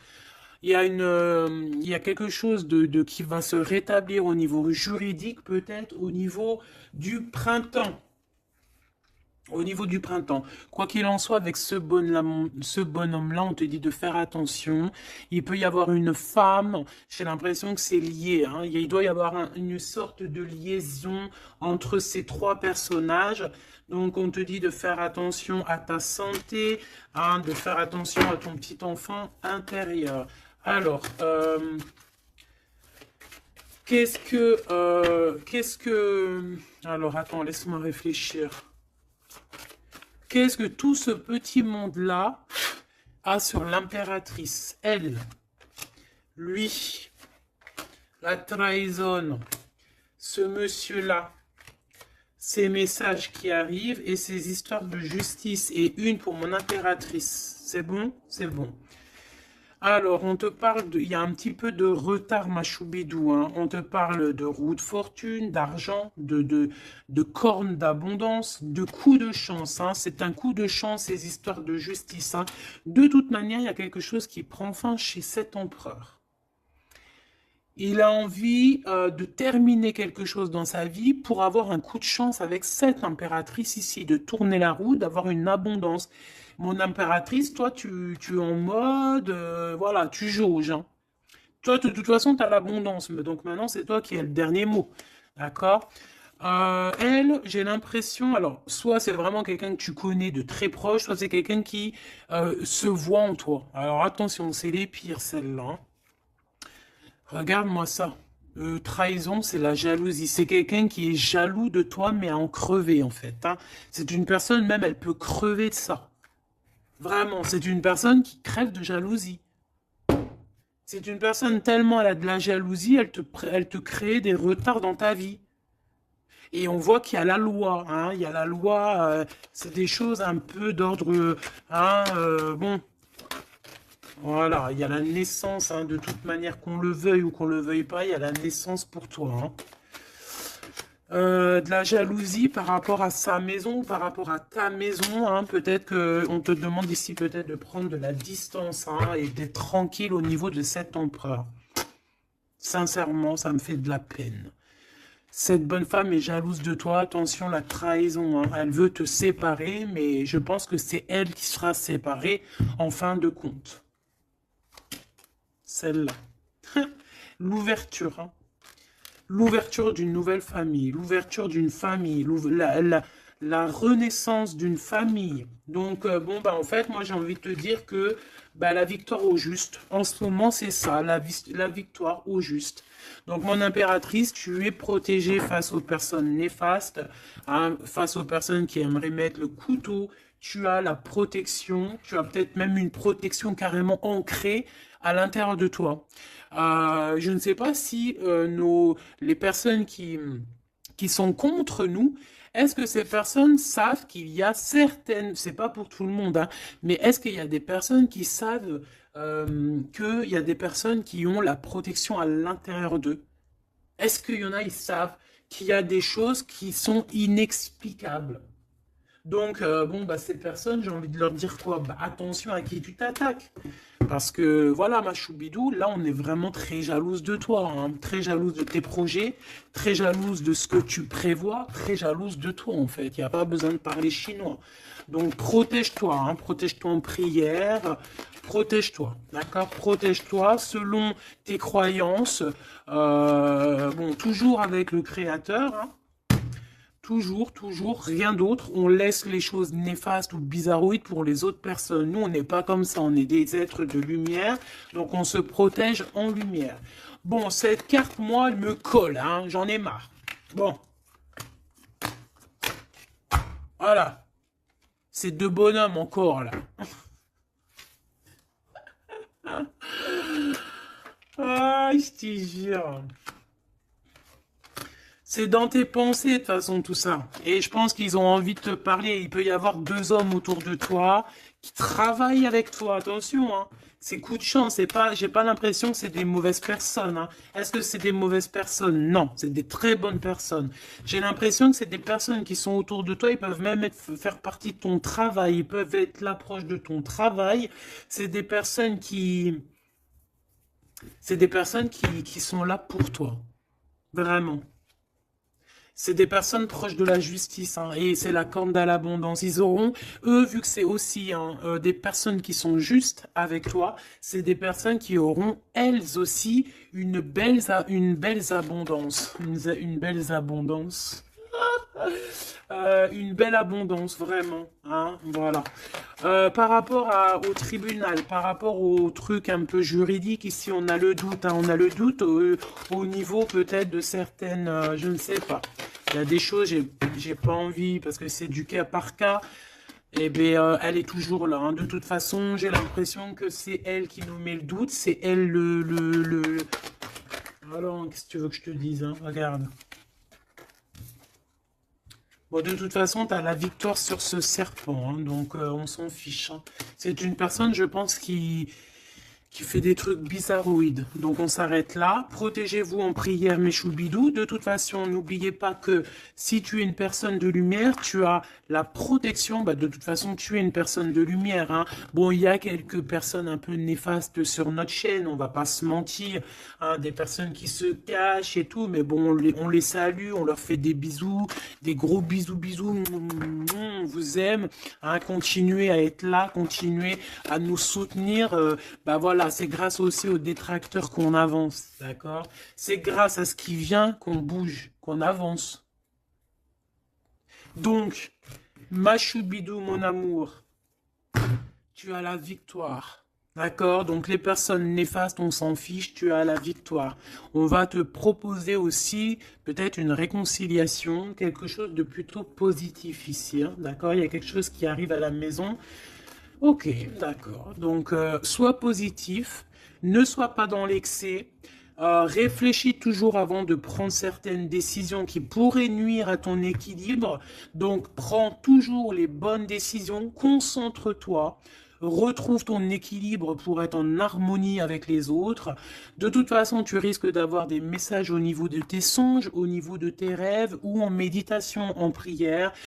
Il y a quelque chose qui va se rétablir au niveau juridique, peut-être au niveau du printemps. Au niveau du printemps, quoi qu'il en soit, avec ce bonhomme-là, on te dit de faire attention. Il peut y avoir une femme, j'ai l'impression que c'est lié. Hein. Il doit y avoir une sorte de liaison entre ces trois personnages. Donc, on te dit de faire attention à ta santé, hein, de faire attention à ton petit enfant intérieur. Alors, Alors, attends, laisse-moi réfléchir. Qu'est-ce que tout ce petit monde-là a sur l'impératrice? Elle, lui, la trahison, ce monsieur-là, ces messages qui arrivent et ces histoires de justice et une pour mon impératrice. C'est bon? C'est bon. Alors, on te parle il y a un petit peu de retard, ma choubidou, hein. On te parle de roue de fortune, d'argent, de cornes d'abondance, de coups de chance, hein. C'est un coup de chance, ces histoires de justice, hein. De toute manière, il y a quelque chose qui prend fin chez cet empereur. Il a envie de terminer quelque chose dans sa vie pour avoir un coup de chance avec cette impératrice ici, de tourner la roue, d'avoir une abondance. Mon impératrice, toi, tu es en mode, voilà, tu jauges. Hein. Toi, de toute façon, tu as l'abondance. Donc maintenant, c'est toi qui as le dernier mot. D'accord? Elle, j'ai l'impression, alors, soit c'est vraiment quelqu'un que tu connais de très proche, soit c'est quelqu'un qui se voit en toi. Alors attention, c'est les pires, celles-là. Hein. Regarde-moi ça. Trahison, c'est la jalousie. C'est quelqu'un qui est jaloux de toi, mais à en crever, en fait. Hein. C'est une personne, même, elle peut crever de ça. Vraiment, c'est une personne qui crève de jalousie. C'est une personne tellement elle a de la jalousie, elle te crée des retards dans ta vie. Et on voit qu'il y a la loi. Hein, il y a la loi, c'est des choses un peu d'ordre... Hein, bon, voilà, il y a la naissance, hein, de toute manière, qu'on le veuille ou qu'on le veuille pas, il y a la naissance pour toi. Hein. De la jalousie par rapport à sa maison, par rapport à ta maison, hein, peut-être qu'on te demande ici peut-être de prendre de la distance hein, et d'être tranquille au niveau de cet empereur. Sincèrement, ça me fait de la peine. Cette bonne femme est jalouse de toi. Attention, la trahison, hein. Elle veut te séparer, mais je pense que c'est elle qui sera séparée en fin de compte. Celle-là. L'ouverture, hein. L'ouverture d'une nouvelle famille, l'ouverture d'une famille, la renaissance d'une famille. Donc, bon, bah, en fait, moi, j'ai envie de te dire que bah, la victoire au juste, en ce moment, c'est ça, la victoire au juste. Donc, mon impératrice, tu es protégée face aux personnes néfastes, hein, face aux personnes qui aimeraient mettre le couteau. Tu as la protection, tu as peut-être même une protection carrément ancrée à l'intérieur de toi. Je ne sais pas si les personnes qui sont contre nous, est-ce que ces personnes savent qu'il y a certaines, c'est pas pour tout le monde, hein, mais est-ce qu'il y a des personnes qui savent qu'il y a des personnes qui ont la protection à l'intérieur d'eux? Est-ce qu'il y en a, ils savent qu'il y a des choses qui sont inexplicables? Donc, bon, bah, ces personnes, j'ai envie de leur dire quoi? Bah, attention à qui tu t'attaques. Parce que, voilà, ma choubidou, là, on est vraiment très jalouse de toi, hein, très jalouse de tes projets, très jalouse de ce que tu prévois, très jalouse de toi, en fait. Il n'y a pas besoin de parler chinois. Donc, protège-toi, hein, protège-toi en prière, protège-toi, d'accord? Protège-toi selon tes croyances, bon, toujours avec le Créateur, hein. Toujours, toujours, rien d'autre. On laisse les choses néfastes ou bizarroïdes pour les autres personnes. Nous, on n'est pas comme ça. On est des êtres de lumière. Donc, on se protège en lumière. Bon, cette carte, moi, elle me colle. Hein, j'en ai marre. Bon. Voilà. C'est deux bonhommes encore, là. Ah, je te jure. C'est dans tes pensées, de toute façon, tout ça. Et je pense qu'ils ont envie de te parler. Il peut y avoir deux hommes autour de toi qui travaillent avec toi. Attention, hein. C'est coup de chance. C'est pas, j'ai pas l'impression que c'est des mauvaises personnes, hein. Est-ce que c'est des mauvaises personnes? Non, c'est des très bonnes personnes. J'ai l'impression que c'est des personnes qui sont autour de toi. Ils peuvent même faire partie de ton travail. Ils peuvent être là proche de ton travail. C'est des personnes qui, c'est des personnes qui sont là pour toi. Vraiment. C'est des personnes proches de la justice, hein, et c'est la corne à l'abondance. Ils auront, eux, vu que c'est aussi hein, des personnes qui sont justes avec toi, c'est des personnes qui auront, elles aussi, une belle abondance. Une belle abondance. Une belle abondance, vraiment. Hein, voilà. Par rapport au tribunal, par rapport au truc un peu juridique, ici on a le doute. Hein, on a le doute au niveau peut-être de certaines, je ne sais pas. Il y a des choses, j'ai pas envie parce que c'est du cas par cas. Eh bien, elle est toujours là. Hein. De toute façon, j'ai l'impression que c'est elle qui nous met le doute. C'est elle le... Alors, qu'est-ce que tu veux que je te dise hein? Regarde. Bon, de toute façon, tu as la victoire sur ce serpent, hein, donc on s'en fiche. Hein. C'est une personne, je pense, qui fait des trucs bizarroïdes. Donc on s'arrête là. Protégez-vous en prière, mes choubidous. De toute façon, n'oubliez pas que si tu es une personne de lumière, tu as la protection. Bah, de toute façon, tu es une personne de lumière. Hein. Bon, il y a quelques personnes un peu néfastes sur notre chaîne, on va pas se mentir. Hein, des personnes qui se cachent et tout, mais bon, on les salue, on leur fait des bisous, des gros bisous, bisous. On vous aime. Hein, continuez à être là, continuez à nous soutenir. Bah voilà, c'est grâce aussi aux détracteurs qu'on avance, d'accord? C'est grâce à ce qui vient qu'on bouge, qu'on avance. Donc, ma choubidou, mon amour, tu as la victoire. D'accord? Donc les personnes néfastes, on s'en fiche, tu as la victoire. On va te proposer aussi peut-être une réconciliation, quelque chose de plutôt positif ici. Hein, d'accord? Il y a quelque chose qui arrive à la maison. Ok, d'accord. Donc, sois positif, ne sois pas dans l'excès, réfléchis toujours avant de prendre certaines décisions qui pourraient nuire à ton équilibre. Donc, prends toujours les bonnes décisions, concentre-toi. Retrouve ton équilibre pour être en harmonie avec les autres. De toute façon, tu risques d'avoir des messages au niveau de tes songes, au niveau de tes rêves ou en méditation, en prière.